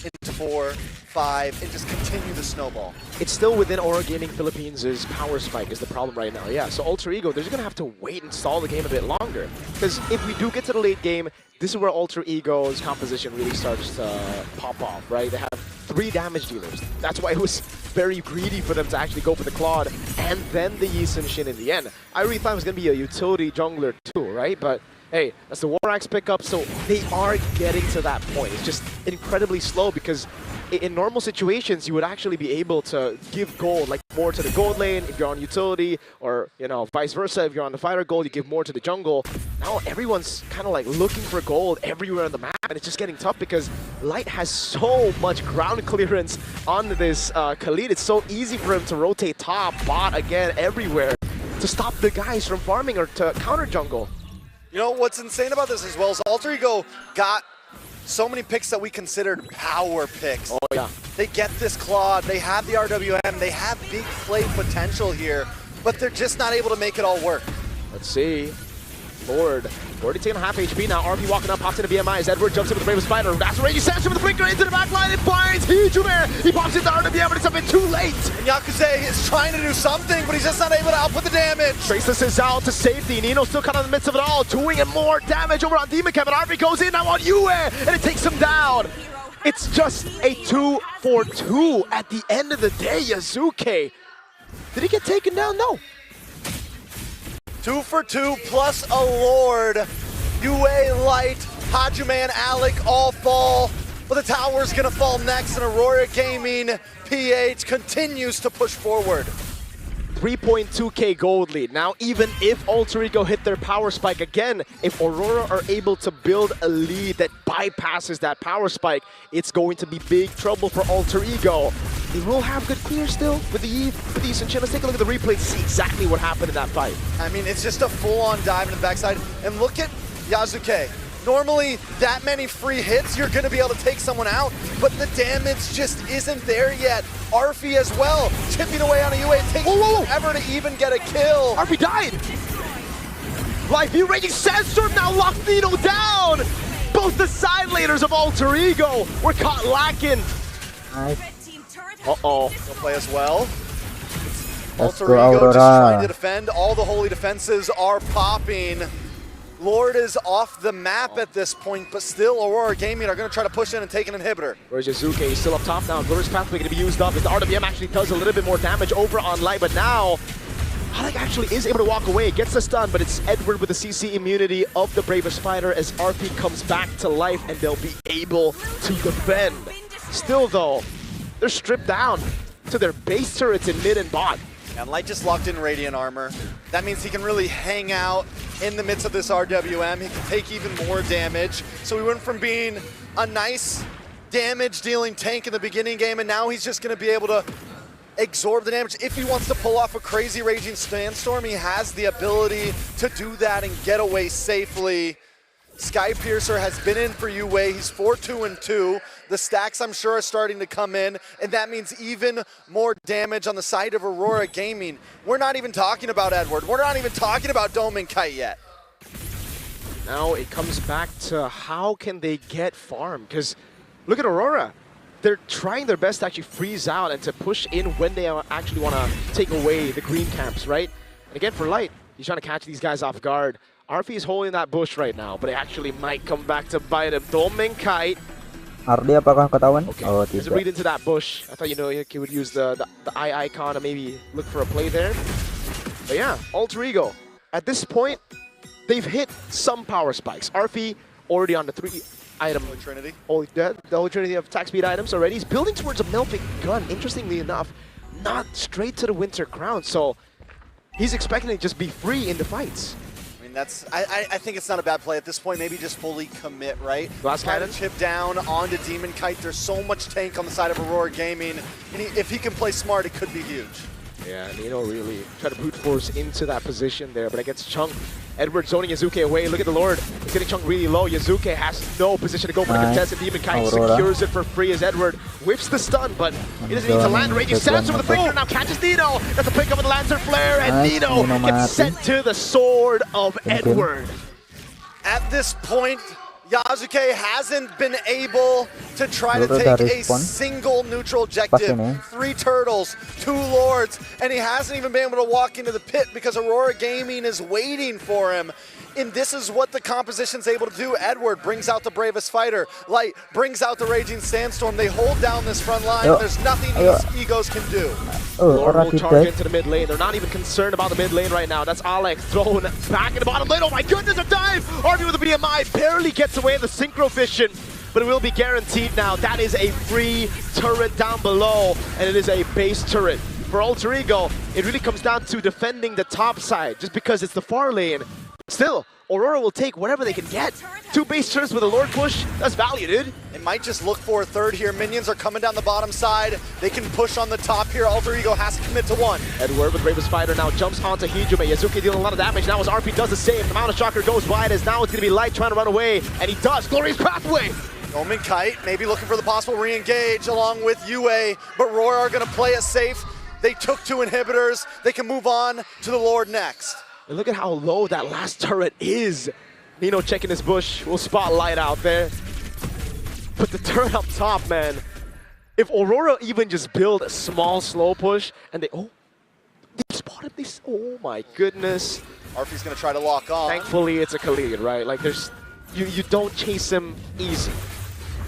into 4, 5, and just continue the snowball. It's still within Aurora Gaming Philippines' power spike is the problem right now. Yeah, so Alter Ego, they're just going to have to wait and stall the game a bit longer. Because if we do get to the late game, this is where Alter Ego's composition really starts to pop off, right? They have 3 damage dealers. That's why it was very greedy for them to actually go for the Claude and then the Yi Sun Shin in the end. I really thought it was going to be a utility jungler too, right? But hey, that's the War Axe pickup, so they are getting to that point. It's just incredibly slow because in normal situations, you would actually be able to give gold, like more to the gold lane if you're on utility, or vice versa. If you're on the fighter gold, you give more to the jungle. Now everyone's kind of like looking for gold everywhere on the map, and it's just getting tough because Light has so much ground clearance on this Khalid. It's so easy for him to rotate top, bot again, everywhere to stop the guys from farming or to counter jungle. You know what's insane about this as well is Alter Ego got so many picks that we considered power picks. Oh yeah. They get this Claude, they have the RWM, they have big play potential here, but they're just not able to make it all work. Let's see. Lord. Already taking a half HP now. RP walking up, pops into BMI as Edward jumps in with the Bravest Spider. That's Raging Sandstorm with the Blinker into the back line. It finds Hijume. He pops into RWM, but it's a bit too late. And Yakuze is trying to do something, but he's just not able to output the damage. Traceless is out to safety. Nino still kind of in the midst of it all, doing more damage over on Demon Kevin. RP goes in now on Yue, and it takes him down. It's just a 2-for-2 at the end of the day. Yazuke, did he get taken down? No. 2 for 2 plus a Lord. Yue, Light, Hajime, and Alec all fall, but the tower's gonna fall next, and Aurora Gaming PH continues to push forward. 3.2k gold lead. Now, even if Alter Ego hit their power spike again, if Aurora are able to build a lead that bypasses that power spike, it's going to be big trouble for Alter Ego. They will have good clear still with the Eve, with the Eastern Chin. Let's take a look at the replay to see exactly what happened in that fight. I mean, it's just a full-on dive in the backside. And look at Yazuke. Normally, that many free hits, you're gonna be able to take someone out, but the damage just isn't there yet. Arfi as well, chipping away on a UA. It takes forever to even get a kill. Arfi died! Live View Raging Sandstorm now locked Nino down! Both the side laners of Alter Ego were caught lacking. Nice. Uh-oh. They'll play as well. Let's Alter go, Ego just trying Aurora. to defend. All the holy defenses are popping. Lord is off the map at this point, but still Aurora Gaming are going to try to push in and take an inhibitor. Where's Yazuke? He's still up top now. Glorious Pathway going to be used up as the RWM actually does a little bit more damage over on Light, but now Alec actually is able to walk away, gets the stun, but it's Edward with the CC immunity of the Bravest Spider as RP comes back to life and they'll be able to defend. Still though, they're stripped down to their base turrets in mid and bot. And Light just locked in Radiant Armor. That means he can really hang out in the midst of this RWM. He can take even more damage. So we went from being a nice damage-dealing tank in the beginning game, and now he's just going to be able to absorb the damage. If he wants to pull off a crazy Raging Sandstorm, he has the ability to do that and get away safely. Sky Piercer has been in for Yue. He's 4-2-2. The stacks, I'm sure, are starting to come in, and that means even more damage on the side of Aurora Gaming. We're not even talking about Edward. We're not even talking about Dome and Kite yet. Now it comes back to how can they get farm? Because look at Aurora. They're trying their best to actually freeze out and to push in when they actually want to take away the green camps, right? And again, for Light, he's trying to catch these guys off guard. Arfi is holding that bush right now, but it actually might come back to bite him. Dome and Kite. Ardi apakah ketahuan? Okay. Oh, There's a tidak. read into that bush. I thought, you know, he would use the eye icon and maybe look for a play there. But yeah, Alter Ego. At this point, they've hit some power spikes. Arfi already on the 3-item. Holy Trinity. The Holy Trinity of attack speed items already. He's building towards a Mlbb gun, interestingly enough. Not straight to the Winter Crown, so he's expecting to just be free in the fights. I mean, I think it's not a bad play at this point. Maybe just fully commit, right? Glass Try to cannon. chip down onto Demon Kite. There's so much tank on the side of Aurora Gaming. And if he can play smart, it could be huge. Yeah, Nino really try to brute force into that position there, but against Chunk, Edward zoning Yazuke away. Look at the Lord. He's getting Chunk really low. Yazuke has no position to go for the contest, and Demon Kite Aurora secures it for free as Edward whips the stun, but he doesn't need to land. Raging Sandstorm with the breaker now catches Nino. That's a pick up with the Lantern Flare, and Nice, Nino Nino gets mati. sent to the sword of Edward. At this point, Yazuke hasn't been able to try to Aurora take a respawn. single neutral objective. Pas ini. 3 turtles, 2 lords, and he hasn't even been able to walk into the pit because Aurora Gaming is waiting for him. And this is what the composition's able to do. Edward brings out the Bravest Fighter. Light brings out the Raging Sandstorm. They hold down this front line. Ayo. There's nothing Ayo. these egos can do. Oh, Lord orang will charge tidak. into the mid lane. They're not even concerned about the mid lane right now. That's Alec thrown back in the bottom lane. Oh my goodness, a dive! RB with the BMI barely gets away in the Synchro Vision, but it will be guaranteed now. That is a free turret down below, and it is a base turret. For Alter Ego, it really comes down to defending the top side, just because it's the far lane. Still, Aurora will take whatever they can get. 2 base turrets with a Lord push, that's value, dude. It might just look for a third here. Minions are coming down the bottom side. They can push on the top here. Alter Ego has to commit to 1. Edward with Bravest Spider now jumps onto Hijume. Yazuke dealing a lot of damage now as RP does the same. The Mount of Shocker goes wide as now it's going to be Light trying to run away, and he does. Glorious Pathway! Omen Kite maybe looking for the possible re-engage along with Yue, but Roar are going to play it safe. They took 2 inhibitors. They can move on to the Lord next. And look at how low that last turret is. Nino checking his bush. We'll spotlight out there. But the turret up top, man. If Aurora even just build a small slow push and they spotted this. Oh my goodness. Arfie's gonna try to lock on. Thankfully, it's a Khalid, right? Like there's, you don't chase him easy.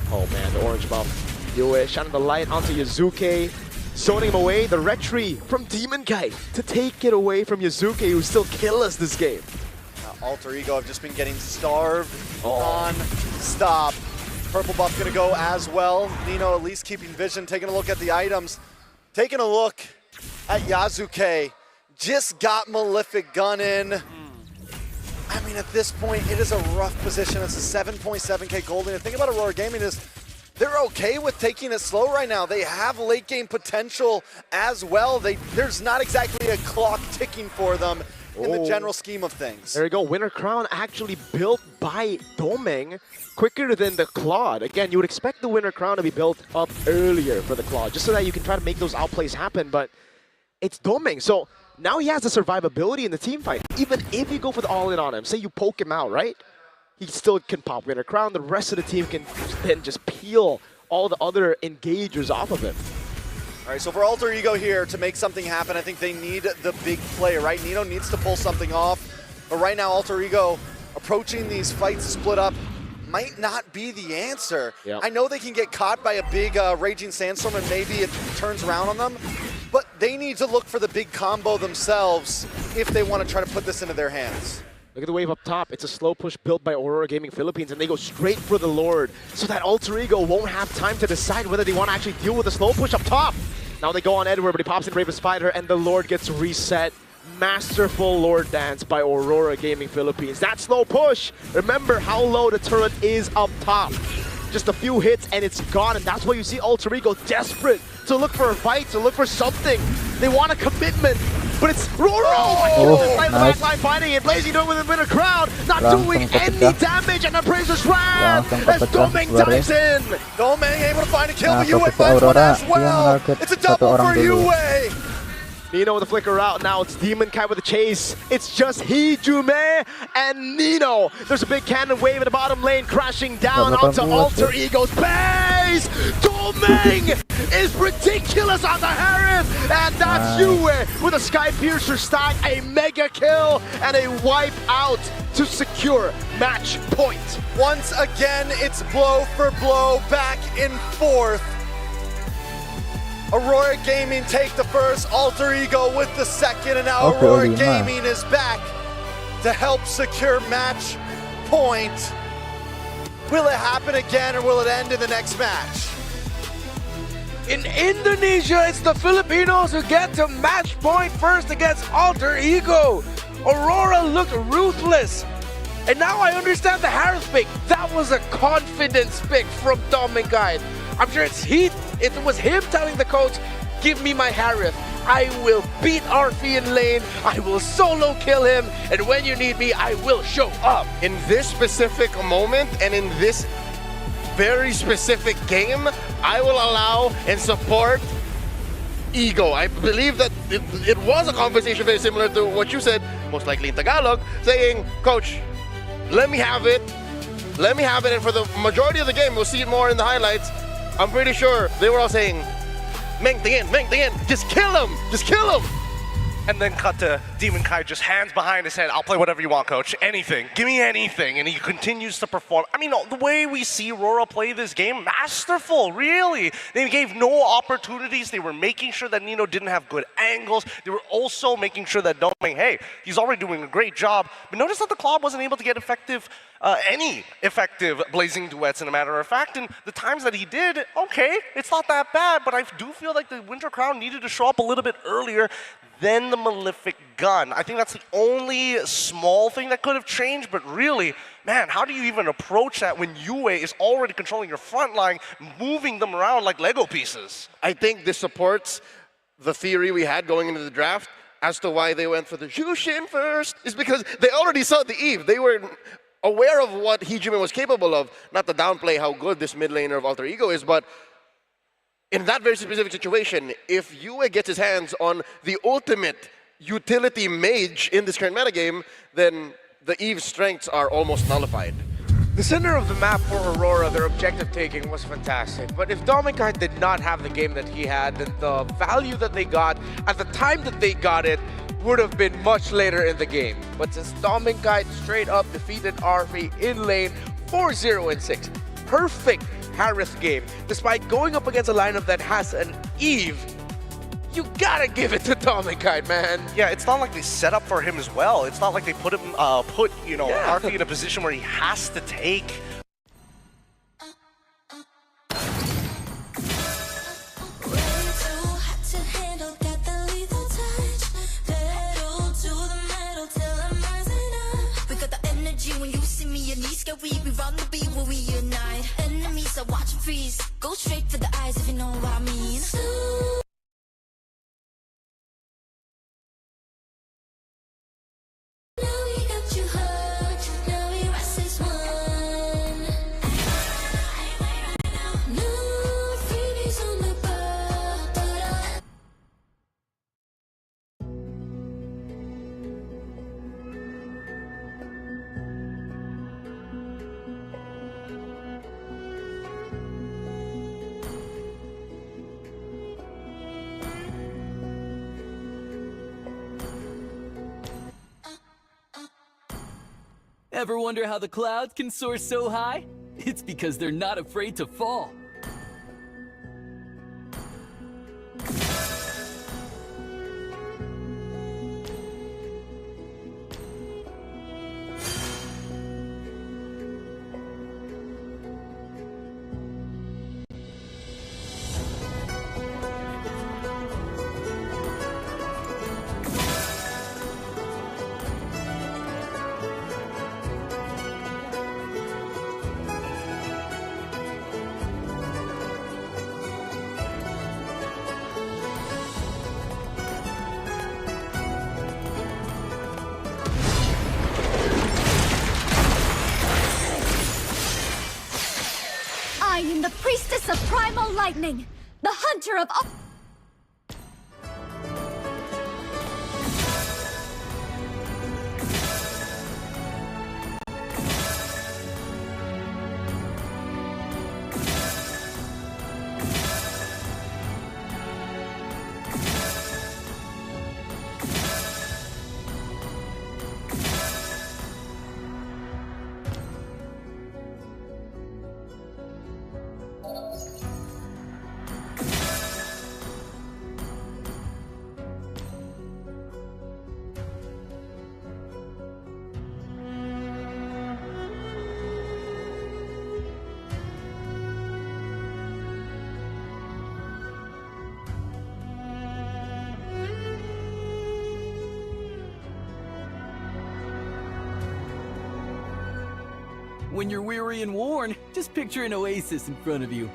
Oh man, the orange buff. Yue shining the light onto Yazuke. Zoning him away, the retry from Demon Kite to take it away from Yazuke, who still kill us this game. Alter Ego have just been getting starved non-stop. Purple buff gonna go as well. Nino at least keeping vision, taking a look at the items. Taking a look at Yazuke. Just got Malefic Gun in. I mean, at this point, it is a rough position. It's a 7.7k gold. And the thing about Aurora Gaming is they're okay with taking it slow right now. They have late game potential as well. There's not exactly a clock ticking for them in the general scheme of things. There you go. Winter Crown actually built by Domeng quicker than the Claude. Again, you would expect the Winter Crown to be built up earlier for the Claude, just so that you can try to make those outplays happen, but it's Domeng. So now he has the survivability in the team fight. Even if you go for the all-in on him, say you poke him out, right? He still can pop Winter Crown. The rest of the team can then just peel all the other engagers off of him. All right, so for Alter Ego here to make something happen, I think they need the big play, right? Nino needs to pull something off, but right now Alter Ego approaching these fights split up might not be the answer. Yep. I know they can get caught by a big Raging Sandstorm and maybe it turns around on them, but they need to look for the big combo themselves if they want to try to put this into their hands. Look at the wave up top. It's a slow push built by Aurora Gaming Philippines, and they go straight for the Lord, so that Alter Ego won't have time to decide whether they want to actually deal with the slow push up top. Now they go on Edward, but he pops in Raven Spider, and the Lord gets reset. Masterful Lord dance by Aurora Gaming Philippines. That slow push, remember how low the turret is up top. Just a few hits and it's gone, and that's why you see Alter Ego desperate to look for a fight, to look for something. They want a commitment, but it's Roro! Nice. Backline fighting it, Blazing doing with the Winter Crown, not doing any damage, and the Praiser's Wrath as Domeng dives in! Domeng able to find a kill, but Nah, Yue fokus ke finds one Aurora. as well! Dia nge-target It's a satu double orang for dulu. Yue! Nino with the flicker out now. It's Demon Kite with the chase. It's just Hijume and Nino. There's a big cannon wave in the bottom lane crashing down onto Alter Ego's base. Domeng is ridiculous on the Harris. And that's Yue with a Sky Piercer stack, a mega kill, and a wipe out to secure match point. Once again, it's blow for blow, back and forth. Aurora Gaming take the first, Alter Ego with the second, and now Okay, Aurora Lima. Gaming is back to help secure match point. Will it happen again or will it end in the next match? In Indonesia, it's the Filipinos who get to match point first against Alter Ego. Aurora looked ruthless. And now I understand the Harris pick. That was a confidence pick from Domeng. I'm sure it was him telling the coach, give me my Harith. I will beat Arfie in lane, I will solo kill him, and when you need me, I will show up. In this specific moment and in this very specific game, I will allow and support Ego. I believe that it was a conversation very similar to what you said, most likely in Tagalog, saying, Coach, let me have it. Let me have it, and for the majority of the game, we'll see it more in the highlights. I'm pretty sure they were all saying, Meng tingin, just kill him, just kill him. And then cut to Demon Kai, just hands behind his head. I'll play whatever you want, coach. Anything. Give me anything. And he continues to perform. I mean, the way we see Rora play this game, masterful, really. They gave no opportunities. They were making sure that Nino didn't have good angles. They were also making sure that Domeng, hey, he's already doing a great job. But notice that the Claw wasn't able to get any effective blazing duets, in a matter of fact. And the times that he did, okay, it's not that bad. But I do feel like the Winter Crown needed to show up a little bit earlier than the Malefic Gun. I think that's the only small thing that could have changed, but really, man, how do you even approach that when Yue is already controlling your front line, moving them around like Lego pieces? I think this supports the theory we had going into the draft as to why they went for the Jushin first, is because they already saw the Eve. They were aware of what Hijume was capable of, not to downplay how good this mid laner of Alter Ego is, but in that very specific situation, if Yue gets his hands on the ultimate utility mage in this current metagame, then the Eve's strengths are almost nullified. The center of the map for Aurora, their objective taking was fantastic. But if Dominic did not have the game that he had, then the value that they got at the time that they got it would have been much later in the game. But since Dominic straight up defeated RV in lane 4-0-6, perfect Harith game, despite going up against a lineup that has an Eve, you gotta give it to Dominic, man. Yeah, it's not like they set up for him as well. It's not like they put him, Yeah. RV in a position where he has to take. When you see me, your knees get weak. We run the beat when we unite. Enemies are watching freeze. Go straight for the eyes if you know what I mean. Now we got you hurt. Now we rest as one. No freebies on the bar. Ever wonder how the clouds can soar so high? It's because they're not afraid to fall. I am the priestess of primal lightning, the hunter of all. When you're weary and worn, just picture an oasis in front of you.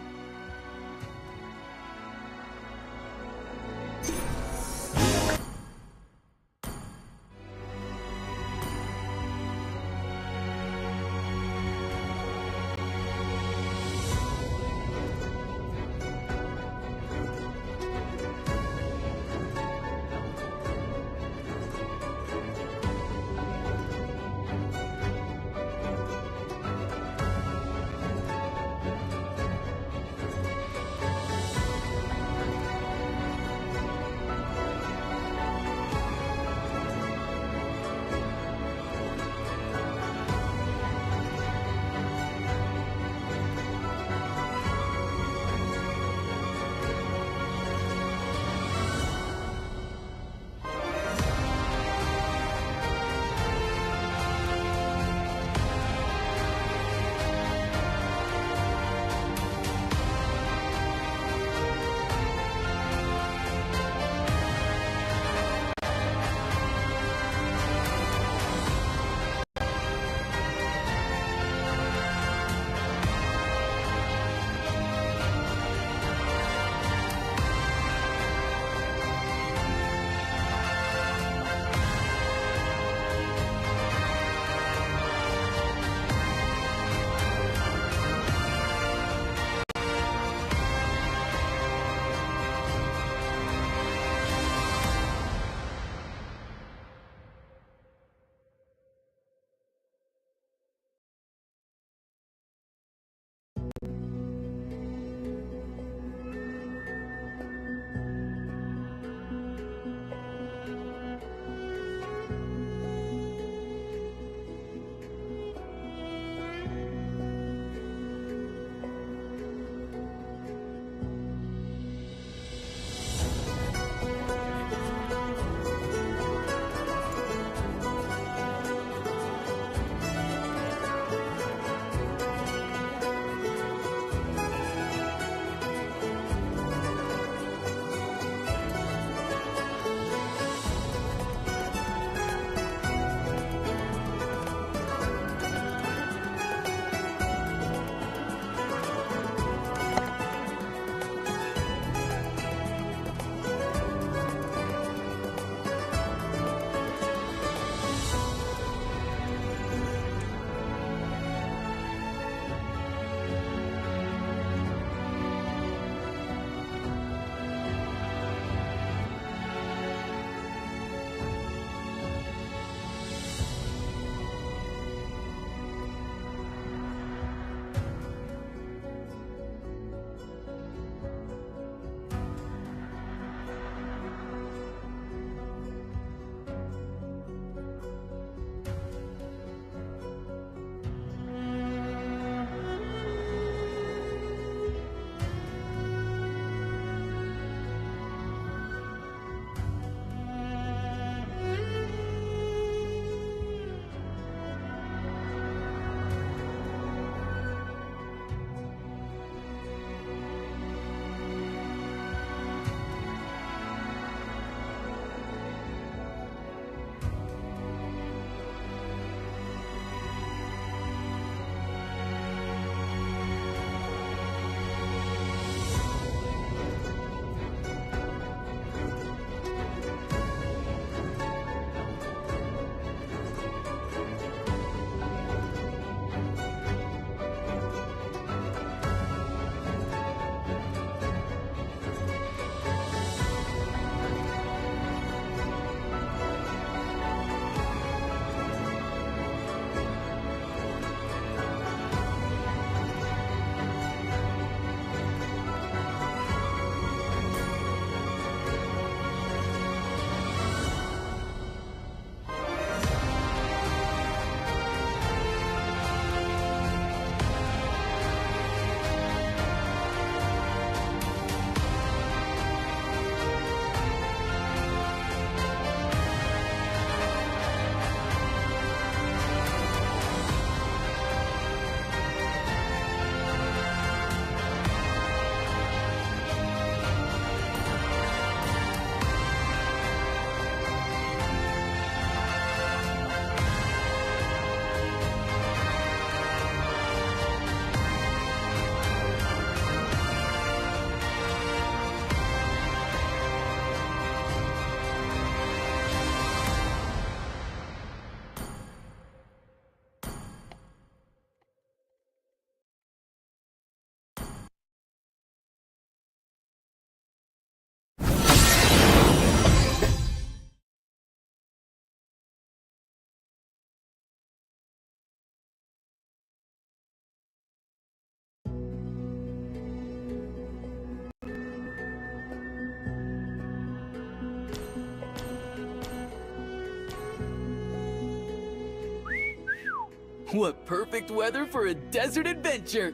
What perfect weather for a desert adventure!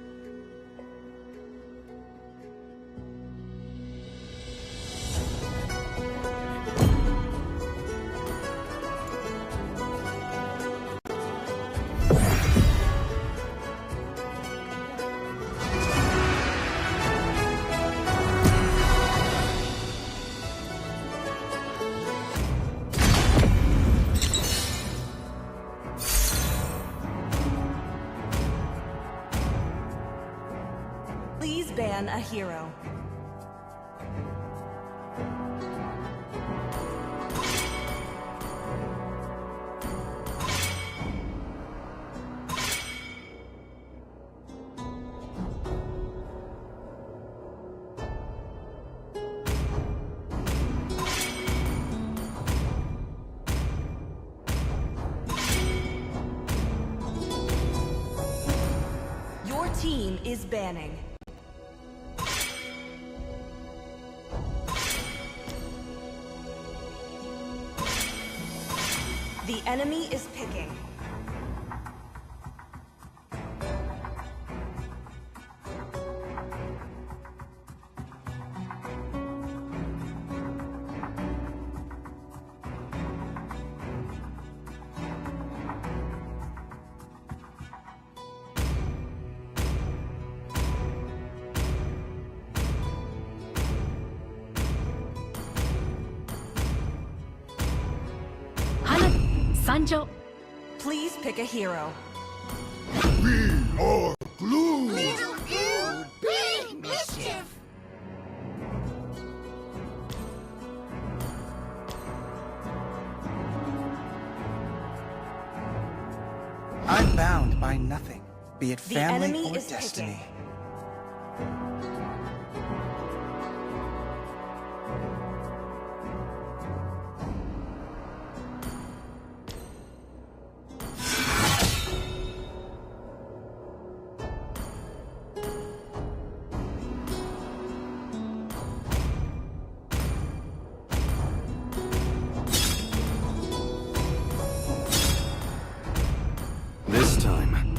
Please ban a hero. Your team is banning. The enemy is picking. Sanjo. Please pick a hero. Or glue. Little goo, big mischief. I'm bound by nothing, be it The family enemy or is destiny. picking. This time,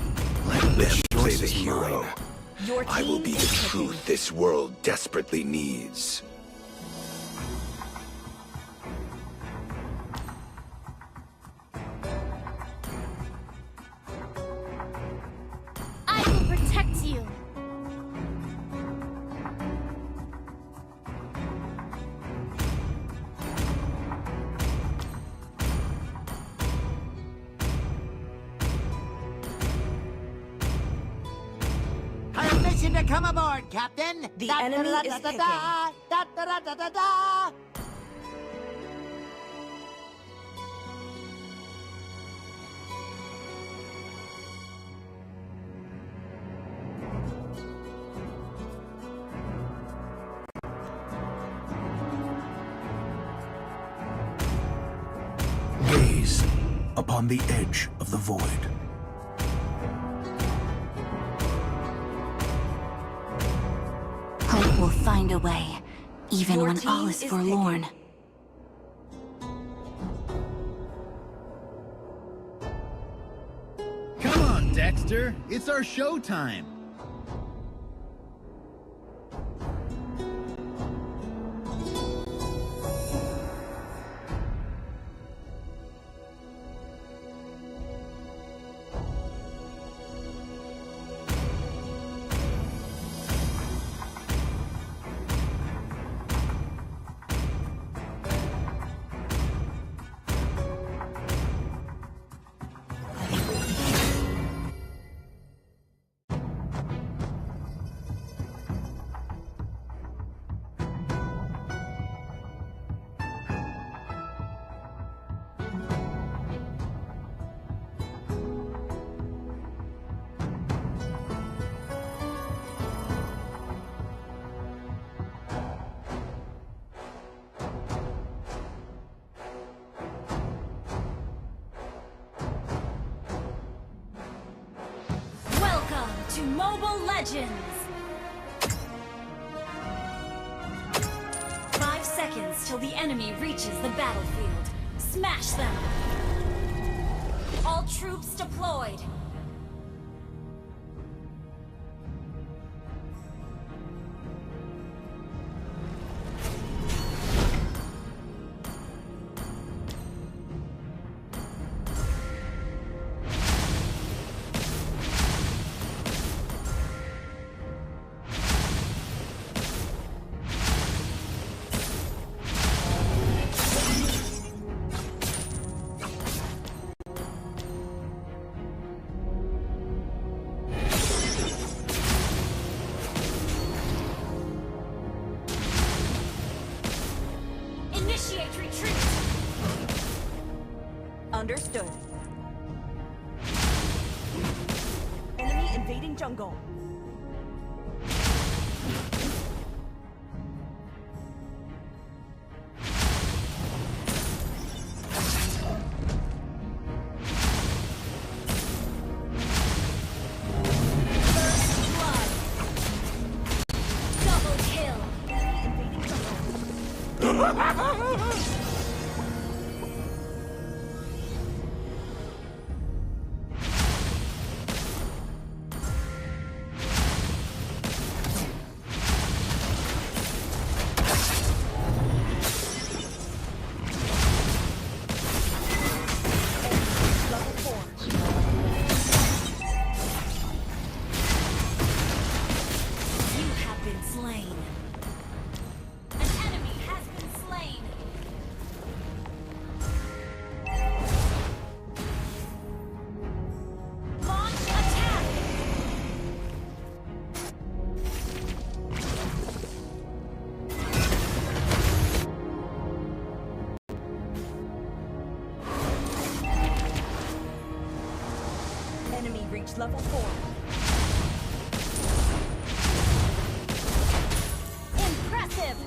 let them play the hero. Your team I will be the is picking. truth this world desperately needs. I will protect you. Permission to come aboard, Captain. The enemy is picking. Gaze upon the edge of the void. Hope will find a way, even Your when team all is is forlorn. Come on, Dexter. It's our show time. Welcome to Mobile Legends! 5 seconds till the enemy reaches the battlefield. Smash them! All troops deployed. Understood. Enemy invading jungle. Double kill. You have been slain. An enemy has been slain. Launch attack. Enemy reached level 4. Impressive.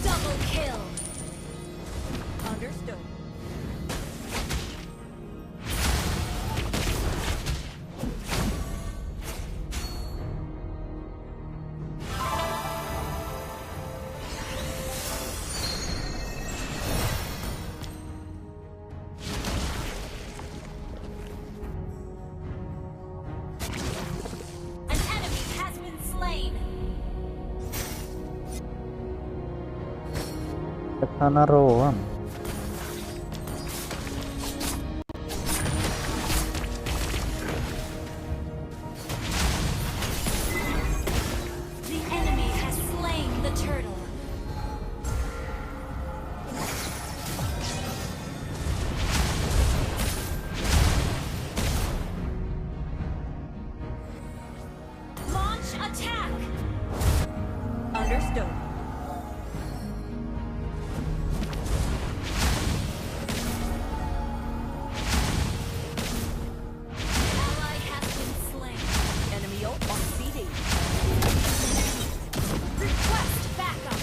Double kill. Understood. An enemy has been slain. Kesana roam. The enemy has slain the turtle. Launch attack. Understood. Ally has been slain. Enemy ult on CD. Request backup.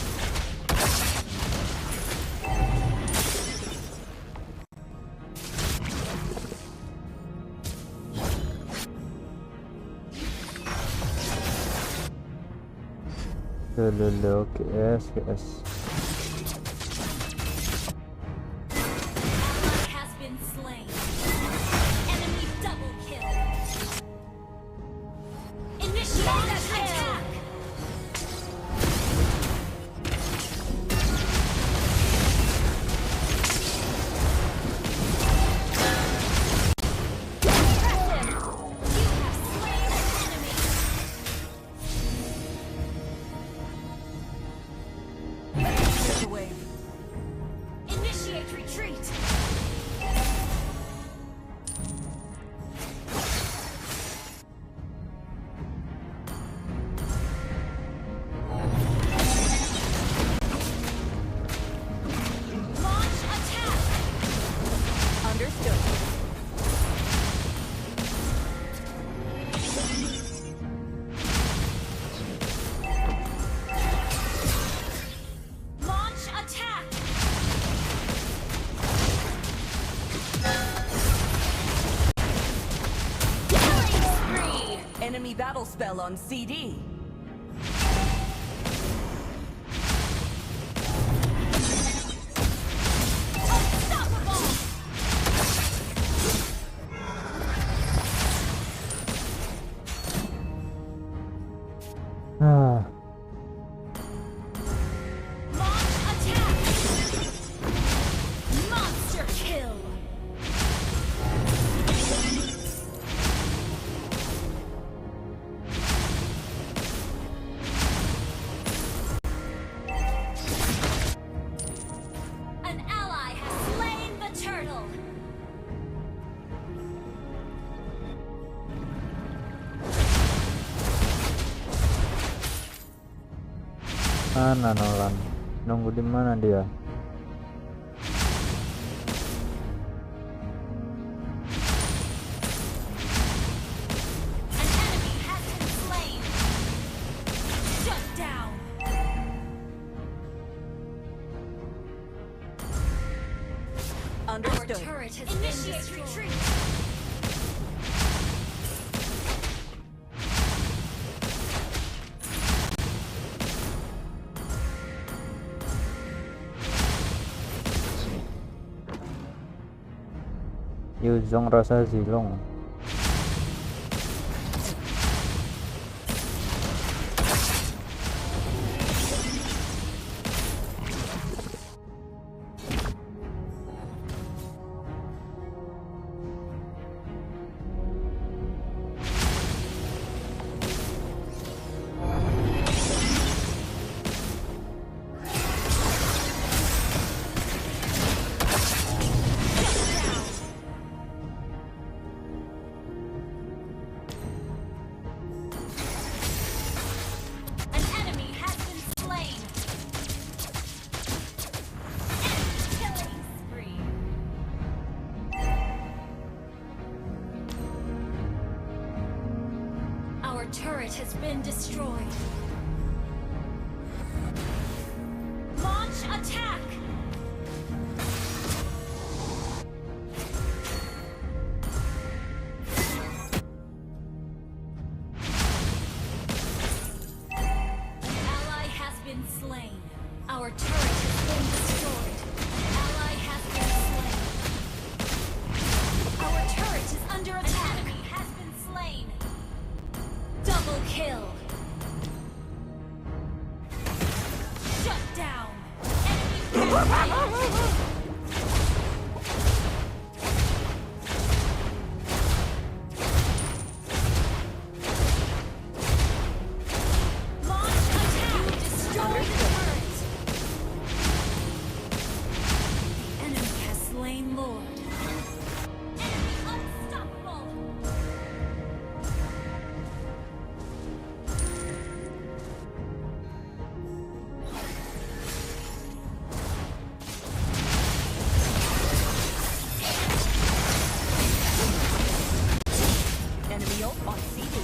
Oke, yes. Ally has been slain. Enemy double kill. Initiate attack. Impressive. You have slain an enemy. Get away. Initiate retreat. Launch attack. Understood. Launch attack. Killing spree. Enemy battle spell on CD. Unstoppable. Ah, Launch attack. Mana Nolan? Nunggu di mana dia? Understood. Turret has initiate retreat. Yuzong rasa Zilong. Our turret has been destroyed. Launch attack! Ally has been slain. Our turret has been destroyed. Ally has been slain. Our turret is under attack. An enemy has been slain. Double kill. Shut down. Enemy rampage. Launch attack. Destroy the turret. The enemy has slain Lord. Enemy unstoppable. Enemy ult on CD.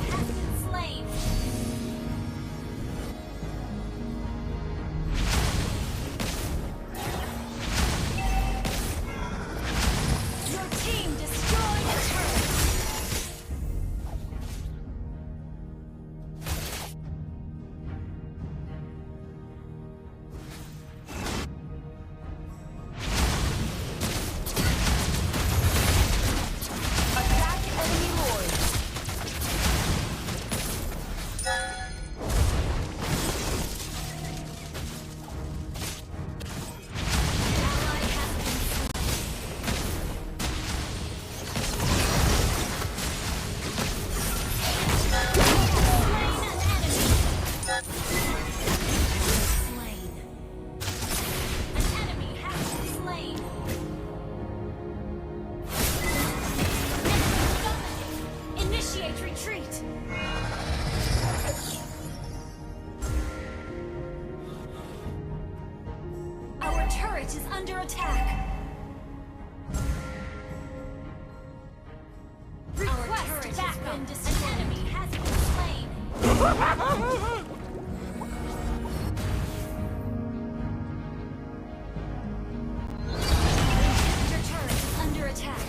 Has been slain. Your team destroyed a turret. Attack enemy Lord. Ally has been slain. An enemy has been slain. Initiate retreat. Our turret is under attack. Our turret has been destroyed. An enemy has been slain. Your turret is under attack.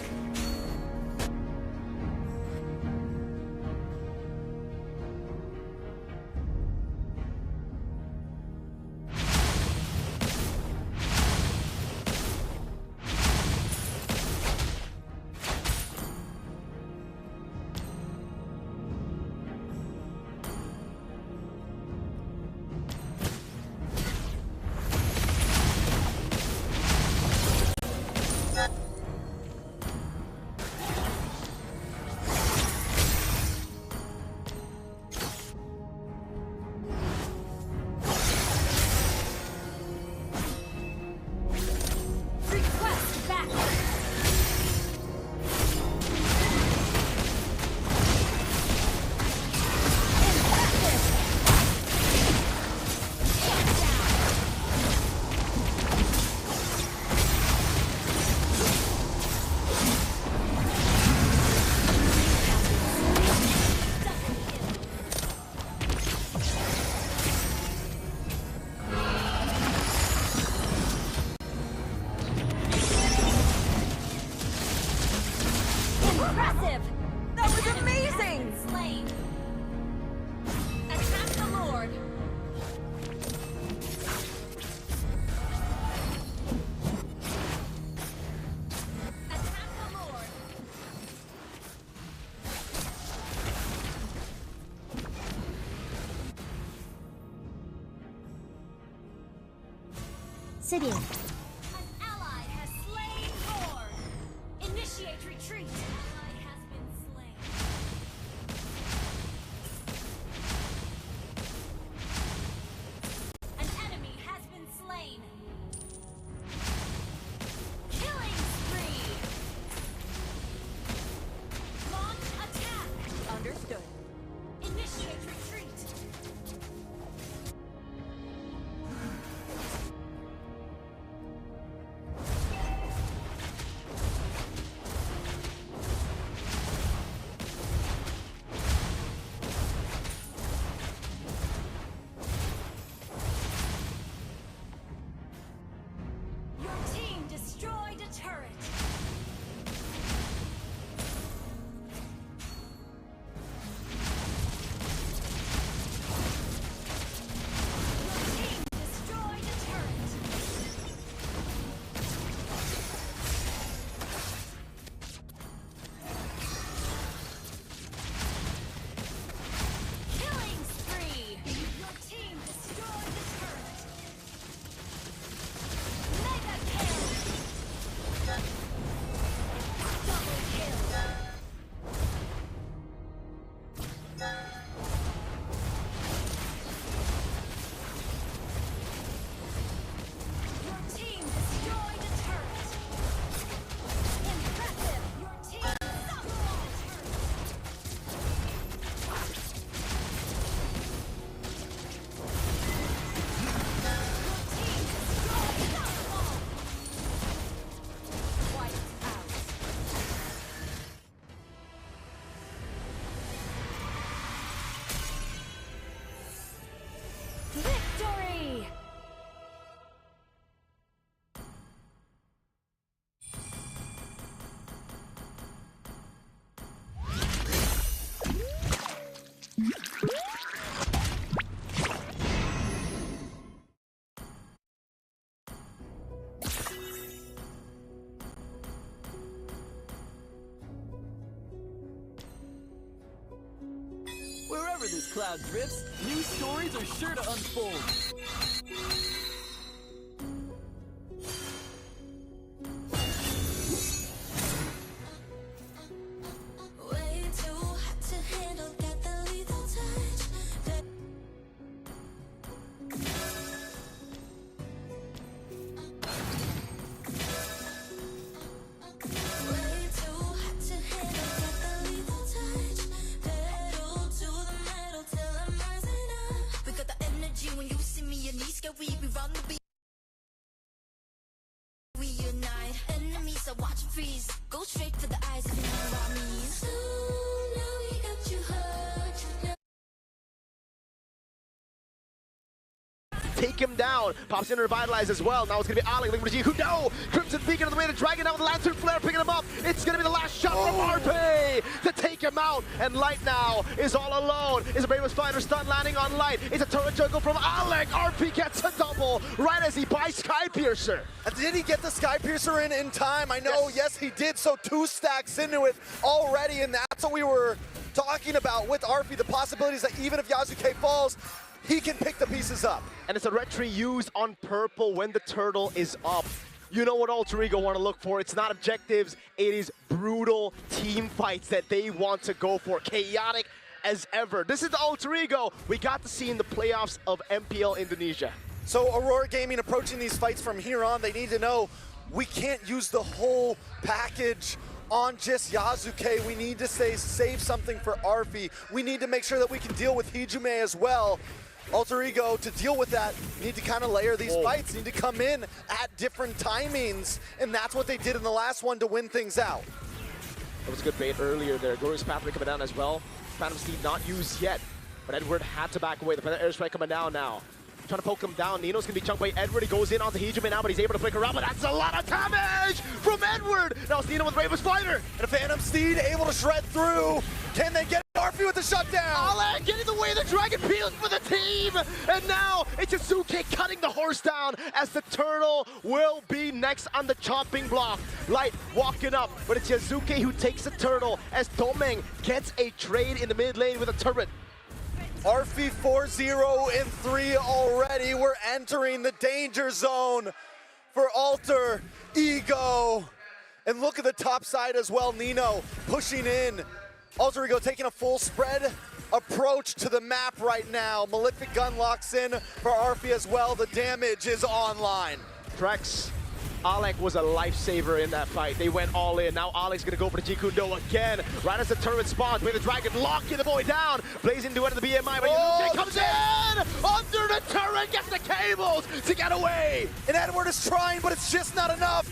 City. An ally has slain Lord. Initiate retreat. Ally has been slain. An enemy has been slain. Killing spree. Launch attack. Understood. Initiate retreat. Your team destroyed a turret. Your team destroyed a turret. Killing spree. Your team destroyed a turret. Mega kill. Double kill. Your team destroyed a turret. Impressive. Your team destroyed a turret. Your team destroyed a wall. Wiped out. Victory! Wherever this cloud drifts, new stories are sure to unfold. Way too hot to handle, got the lethal touch. Way too hot to handle, got the lethal touch. Pedal to the metal till I'm rising up. We got the energy when you see me, your knees get weak. We run the beat. We unite. Enemies are watching freeze. Go straight for the eyes if you know what I mean. So now we got you hurt. Take him down. Pops in to revitalize as well. Now it's going to be Ali looking for G. Who no? Crimson Beacon on the way to Dragon down with the Lantern Flare picking him up. It's going to be the last shot from RP to take him out. And Light now is all alone. Is a Bravest Fighter stun landing on Light. It's a turret jungle from Alec. RP gets a double right as he buys Sky Piercer. Did he get the Sky Piercer in time? I know, yes, he did. So 2 stacks into it already, and that's what we were talking about with Arfi, the possibilities that even if Yasuke falls, he can pick the pieces up. And it's a red tree used on purple when the turtle is up. You know what Alter Ego want to look for. It's not objectives, it is brutal team fights that they want to go for. Chaotic as ever. This is the Alter Ego we got to see in the playoffs of MPL Indonesia. So Aurora Gaming approaching these fights from here on, they need to know we can't use the whole package on just Yasuke. We need to save something for Arfi. We need to make sure that we can deal with Hijume as well. Alter Ego, to deal with that, need to kind of layer these fights, need to come in at different timings, and that's what they did in the last one to win things out. That was a good bait earlier there. Glorious Pathway coming down as well. Phantom Steed not used yet, but Edward had to back away. The Predator Airstrike coming down now. Trying to poke him down. Nino's gonna be chunked by Edward. He goes in onto Hijume now, but he's able to flicker out, but that's a lot of damage from Edward! Now it's Nino with Bravest Fighter. And a Phantom Steed able to shred through. Can they get Arfi with the shutdown? Alec getting the way, the Dragon peels for the team! And now it's Yasuke cutting the horse down as the turtle will be next on the chopping block. Light walking up, but it's Yasuke who takes the turtle as Tomeng gets a trade in the mid lane with a turret. Arfi 4-0 in 3 already. We're entering the danger zone. for Alter Ego. And look at the top side as well, Nino pushing in. Alter Ego taking a full spread approach to the map right now. Malefic Gun locks in for Arfi as well. The damage is online. Trex, Alec was a lifesaver in that fight. They went all in. Now Alec's gonna go for the Jikundo again. Right as the turret spawns, with the dragon locking the boy down. Blazing to the BMI, but Yanuke comes in! Under the turret, gets the cables to get away! And Edward is trying, but it's just not enough.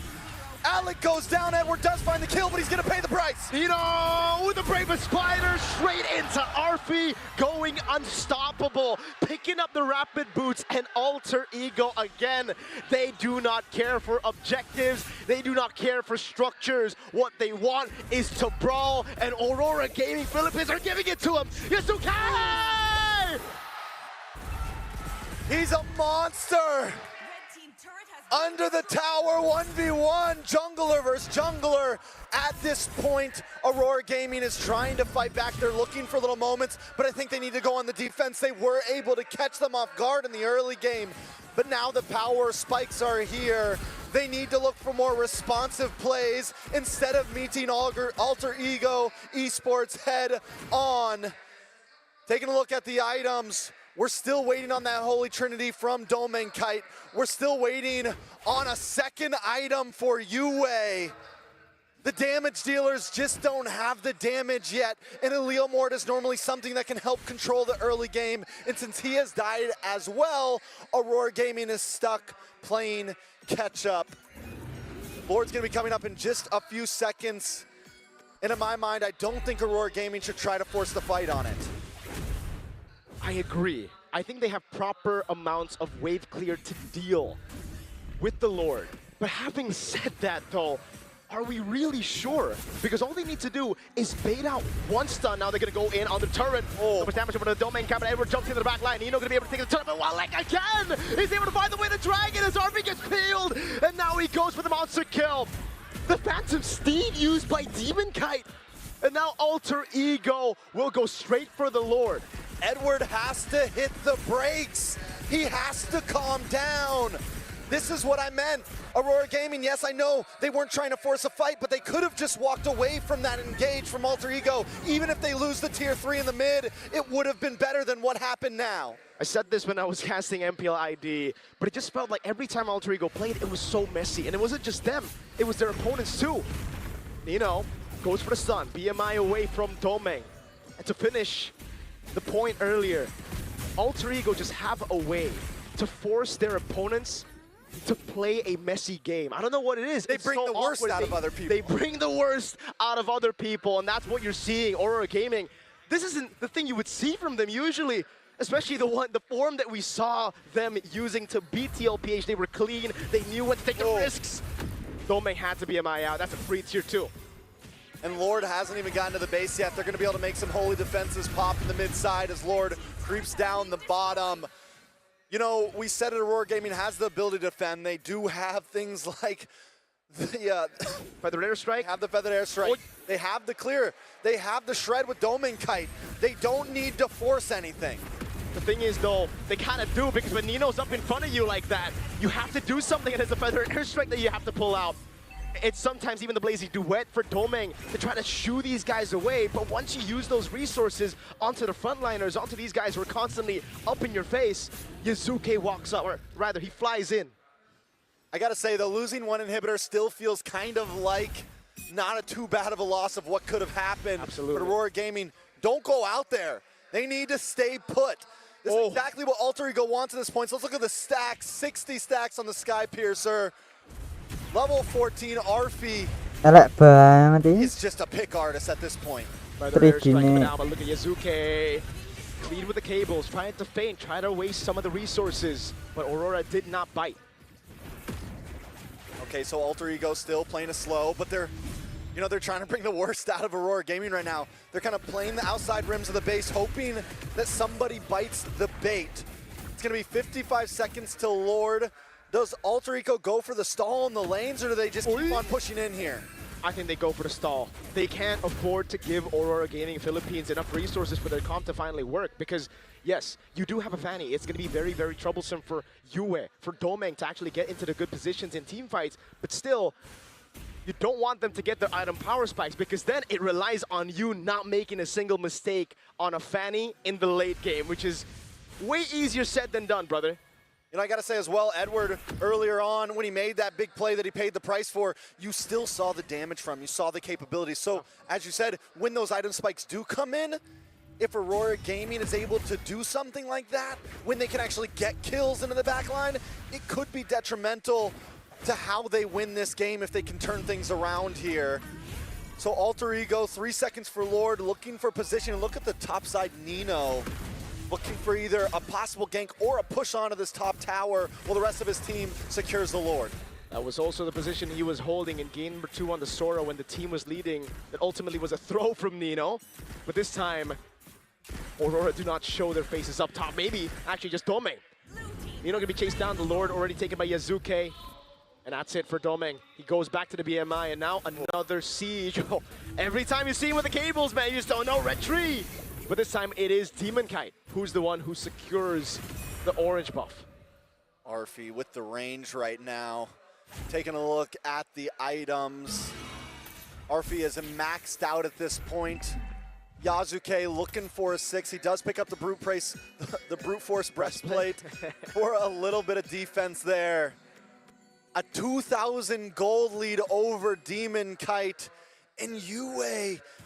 Alec goes down, Edward does find the kill, but he's gonna pay the price. Nino with the bravest spider straight into Arfi, going unstoppable, picking up the rapid boots, and Alter Ego again. They do not care for objectives, they do not care for structures. What they want is to brawl, and Aurora Gaming Philippines are giving it to him. Yasuke! He's a monster. Under the tower, 1v1, jungler versus jungler. At this point, Aurora Gaming is trying to fight back. They're looking for little moments, but I think they need to go on the defense. They were able to catch them off guard in the early game, but now the power spikes are here. They need to look for more responsive plays instead of meeting Alter Ego Esports head on. Taking a look at the items. We're still waiting on that Holy Trinity from Domain Kite. We're still waiting on a second item for Yue. The damage dealers just don't have the damage yet, and a Leomord is normally something that can help control the early game, and since he has died as well, Aurora Gaming is stuck playing catch up. Lord's gonna be coming up in just a few seconds, and in my mind, I don't think Aurora Gaming should try to force the fight on it. I agree. I think they have proper amounts of wave clear to deal with the Lord. But having said that though, are we really sure? Because all they need to do is bait out one stun. Now they're gonna go in on the turret. Oh, so much damage over the domain cap, and Edward jumps into the back line. Nino gonna be able to take the turret, but Wallach again! He's able to find the way to Dragon as Arfi gets peeled, and now he goes for the monster kill. The Phantom Steed used by Demon Kite. And now Alter Ego will go straight for the Lord. Edward has to hit the brakes. He has to calm down. This is what I meant. Aurora Gaming, yes, I know they weren't trying to force a fight, but they could have just walked away from that engage from Alter Ego. Even if they lose the tier 3 in the mid, it would have been better than what happened now. I said this when I was casting MPL ID, but it just felt like every time Alter Ego played, it was so messy. And it wasn't just them, it was their opponents too. Nino goes for the stun, BMI away from Domain. And to finish the point earlier, Alter Ego just have a way to force their opponents to play a messy game. I don't know what it is. They bring the worst out of other people. They bring the worst out of other people, and that's what you're seeing, Aurora Gaming. This isn't the thing you would see from them usually, especially the form that we saw them using to beat TLPH. They were clean, they knew when to take the risks. Domain had to be MI out. That's a free tier 2. And Lord hasn't even gotten to the base yet. They're going to be able to make some holy defenses pop in the mid side as Lord creeps down the bottom. You know, we said it, Aurora Gaming has the ability to defend. They do have things like the Feathered Airstrike. They have the Feathered Airstrike. They have the clear. They have the shred with Domain Kite. They don't need to force anything. The thing is though, they kind of do, because when Nino's up in front of you like that, you have to do something, and it's a Feathered Airstrike that you have to pull out. It's sometimes even the Blazy Duet for Domain to try to shoo these guys away, but once you use those resources onto the frontliners, onto these guys who are constantly up in your face, Yazuke walks up, or rather, he flies in. I gotta say, though, losing one inhibitor still feels kind of like not a too bad of a loss of what could have happened. Absolutely. But Aurora Gaming, don't go out there. They need to stay put. This is exactly what Alter Ego wants at this point. So let's look at the stacks, 60 stacks on the Sky Piercer. Level 14, Arfi Elek banget ini. is just a pick artist at this point. But look at Yazuke. Lead with the cables, trying to feint, trying to waste some of the resources. But Aurora did not bite. Okay, so Alter Ego still playing it slow, but they're trying to bring the worst out of Aurora Gaming right now. They're kind of playing the outside rims of the base, hoping that somebody bites the bait. It's gonna be 55 seconds till Lord. Does Alter Ego go for the stall in the lanes, or do they just keep on pushing in here? I think they go for the stall. They can't afford to give Aurora Gaming Philippines enough resources for their comp to finally work because, yes, you do have a Fanny. It's going to be very, very troublesome for Yue, for Domeng to actually get into the good positions in team fights, but still, you don't want them to get their item power spikes because then it relies on you not making a single mistake on a Fanny in the late game, which is way easier said than done, brother. You know, I got to say as well, Edward, earlier on when he made that big play that he paid the price for, you still saw the damage from, you saw the capabilities. So, as you said, when those item spikes do come in, if Aurora Gaming is able to do something like that, when they can actually get kills into the backline, it could be detrimental to how they win this game if they can turn things around here. So Alter Ego, 3 seconds for Lord, looking for position. Look at the top side, Nino, looking for either a possible gank or a push onto this top tower while the rest of his team secures the Lord. That was also the position he was holding in game number 2 on the Sora when the team was leading. That ultimately was a throw from Nino. But this time, Aurora do not show their faces up top. Maybe actually just Domeng. Nino gonna be chased down, the Lord already taken by Yazuke. And that's it for Domeng. He goes back to the BMI and now another siege. Every time you see him with the cables, man, you just don't know, red tree. But this time it is Demon Kite who's the one who secures the orange buff. Arfi with the range right now. Taking a look at the items. Arfi is maxed out at this point. Yazuke looking for a 6. He does pick up the brute force breastplate for a little bit of defense there. A 2,000 gold lead over Demon Kite. And Yue,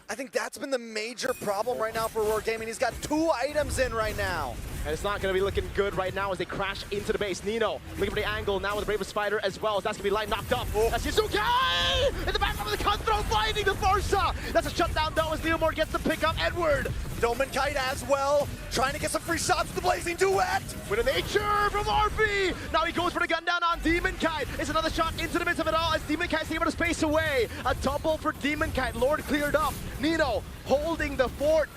I think that's been the major problem right now for Aurora Gaming. He's got 2 items in right now. And it's not going to be looking good right now as they crash into the base. Nino looking for the angle now with the Bravest Spider as well. That's going to be line knocked up. That's Yazuke! In the back of the cutthroat, finding the Forza! That's a shutdown though as Leomord gets the pick up. Edward! Domon Kite as well, trying to get some free shots to the Blazing Duet! With a nature from RB! Now he goes for the gun down on Demon Kite. It's another shot into the midst of it all as Demon Kite's able to space away. A double for Demon Kite. Lord cleared up. Nino holding the fort.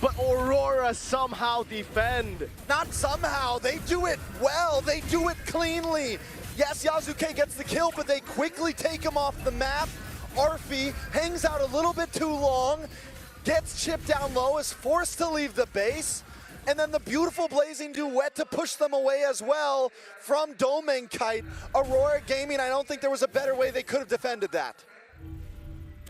But Aurora somehow defend. Not somehow, they do it well, they do it cleanly. Yes, Yazuke gets the kill, but they quickly take him off the map. Arfi hangs out a little bit too long, gets chipped down low, is forced to leave the base, and then the beautiful Blazing Duet to push them away as well from Domeng Kite. Aurora Gaming, I don't think there was a better way they could have defended that.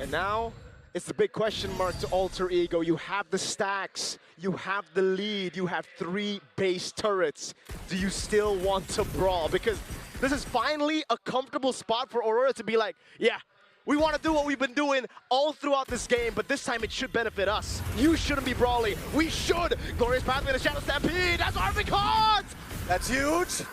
And now, it's the big question mark to Alter Ego. You have the stacks, you have the lead, you have 3 base turrets. Do you still want to brawl? Because this is finally a comfortable spot for Aurora to be like, yeah, we want to do what we've been doing all throughout this game, but this time it should benefit us. You shouldn't be brawling. We should. Glorious Pathway to Shadow Stampede. That's Arvin caught! That's huge.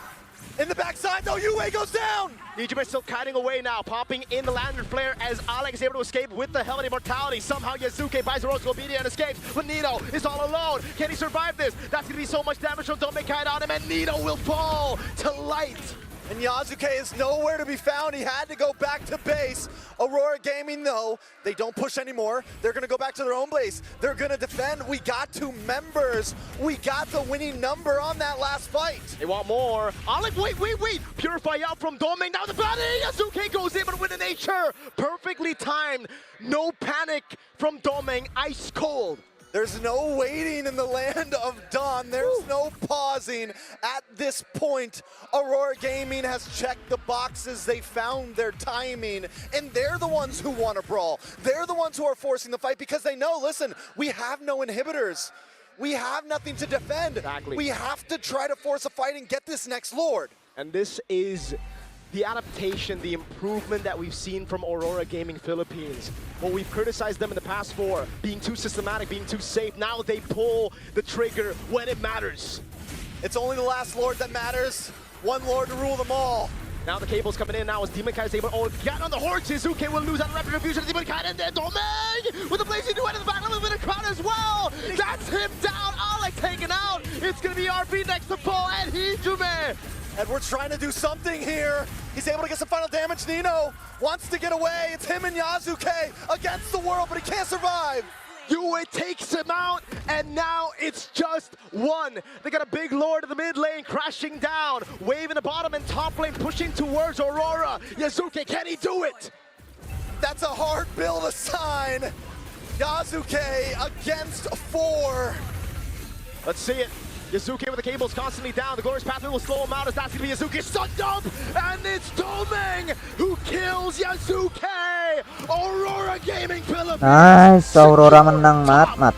In the backside, though, Yue goes down! Ijume still kiting away now, popping in the Lantern Flare as Alex is able to escape with the Helmet Immortality. Somehow Yazuke buys the Rose Gold and escapes, but Nino is all alone. Can he survive this? That's going to be so much damage from Domeng Kite on him, and Nino will fall to light. And Yazuke is nowhere to be found. He had to go back to base. Aurora Gaming, though, they don't push anymore. They're going to go back to their own base. They're going to defend. We got 2 members. We got the winning number on that last fight. They want more. Alec, wait. Purify out from Domeng. Now the body. Yazuke goes in, but with a nature. Perfectly timed. No panic from Domeng. Ice cold. There's no waiting in the land of Dawn. There's no pausing at this point. Aurora Gaming has checked the boxes. They found their timing, and they're the ones who want to brawl. They're the ones who are forcing the fight because they know, listen, we have no inhibitors. We have nothing to defend. Exactly. We have to try to force a fight and get this next Lord. And this is the adaptation, the improvement that we've seen from Aurora Gaming Philippines. What we've criticized them in the past for, being too systematic, being too safe, now they pull the trigger when it matters. It's only the last Lord that matters. One Lord to rule them all. Now the cable's coming in now as Demon Kite is able to get on the horse. Yazuke will lose out of rapid refusion. Demon Kite and then Domeng with the Blazing Duet in the back, a little bit of crowd as well. That's him down, Alec taken out. It's gonna be RB next to Paul and Hijume. Edward's trying to do something here. He's able to get some final damage. Nino wants to get away. It's him and Yazuke against the world, but he can't survive. Yue takes him out, and now it's just 1. They got a big Lord in the mid lane crashing down. Wave in the bottom and top lane pushing towards Aurora. Yazuke, can he do it? That's a hard bill to sign. Yasuke against 4. Let's see it. Yasuke with the cables constantly down. The glorious pathway will slow him out as that's going to be Yasuke sucked up. And it's Domeng who kills Yasuke. Aurora Gaming Philippines. Nice, Aurora menang mat.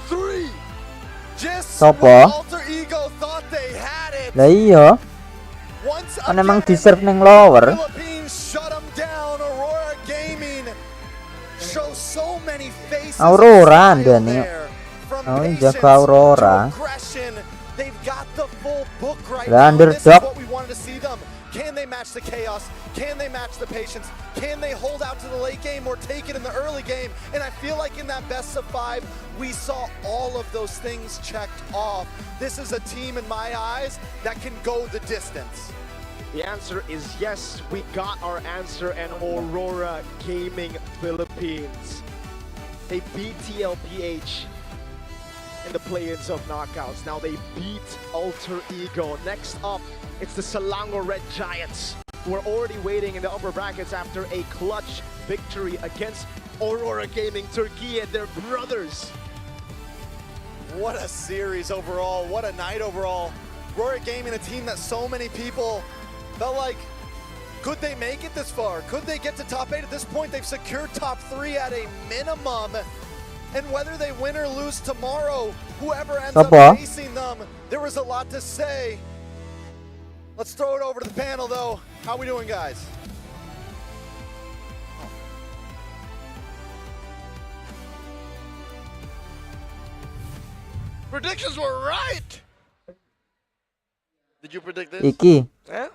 Just Sopo? when Alter Ego thought they had it. Lah iya. Once Kan emang deserve ning lower. Philippines shut them down. Aurora Gaming shows so many faces. Aurora anda nih. Oh, jaga Aurora. They've got the full book right The now. This is underdog. what we wanted to see them. Can they match the chaos? Can they match the patience? Can they hold out to the late game or take it in the early game? And I feel like in that best of 5, we saw all of those things checked off. This is a team in my eyes that can go the distance. The answer is yes, we got our answer, and Aurora Gaming Philippines. They beat TLPH in the play-ins of knockouts. Now they beat Alter Ego. Next up, it's the Selangor Red Giants, who are already waiting in the upper brackets after a clutch victory against Aurora Gaming Turkey and their brothers. What a series overall. What a night overall. Aurora Gaming, a team that so many people felt like, could they make it this far? Could they get to top 8 at this point? They've secured top 3 at a minimum. And whether they win or lose tomorrow, whoever ends up facing them, there was a lot to say. Let's throw it over to the panel, though. How we doing, guys? Predictions were right. Did you predict this? Iki. Yeah.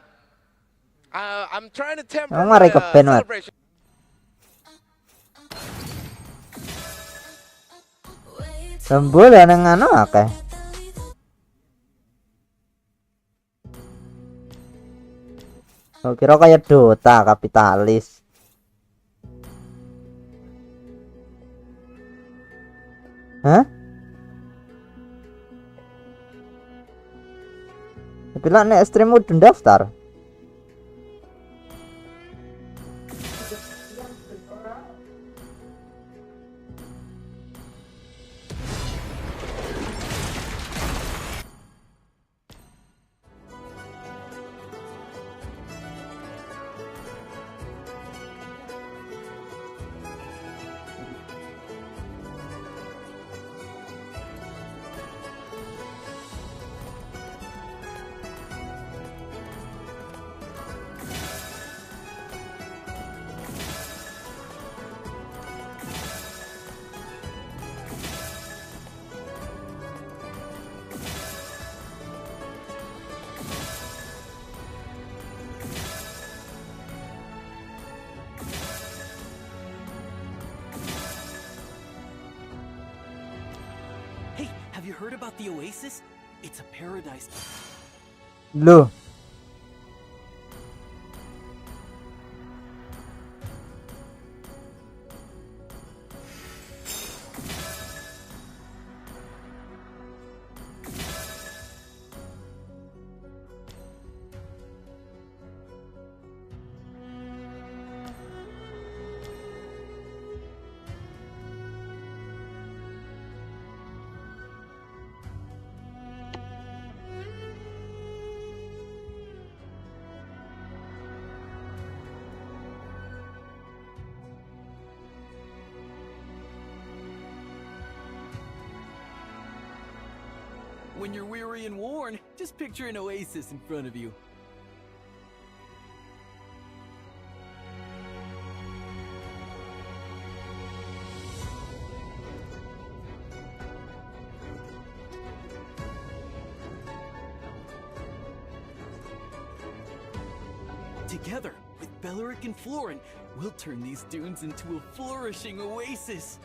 I'm trying to temper Ang my maray ka pen, Mat. celebration. Rembulan yang ano akeh. Oh, kira kayak Dota kapitalis. Hah? Tapi lah nek stream udah daftar. Hey, have you heard about the Oasis? It's a paradise. Loh. When you're weary and worn, just picture an oasis in front of you. Together, with Belleric and Florin, we'll turn these dunes into a flourishing oasis.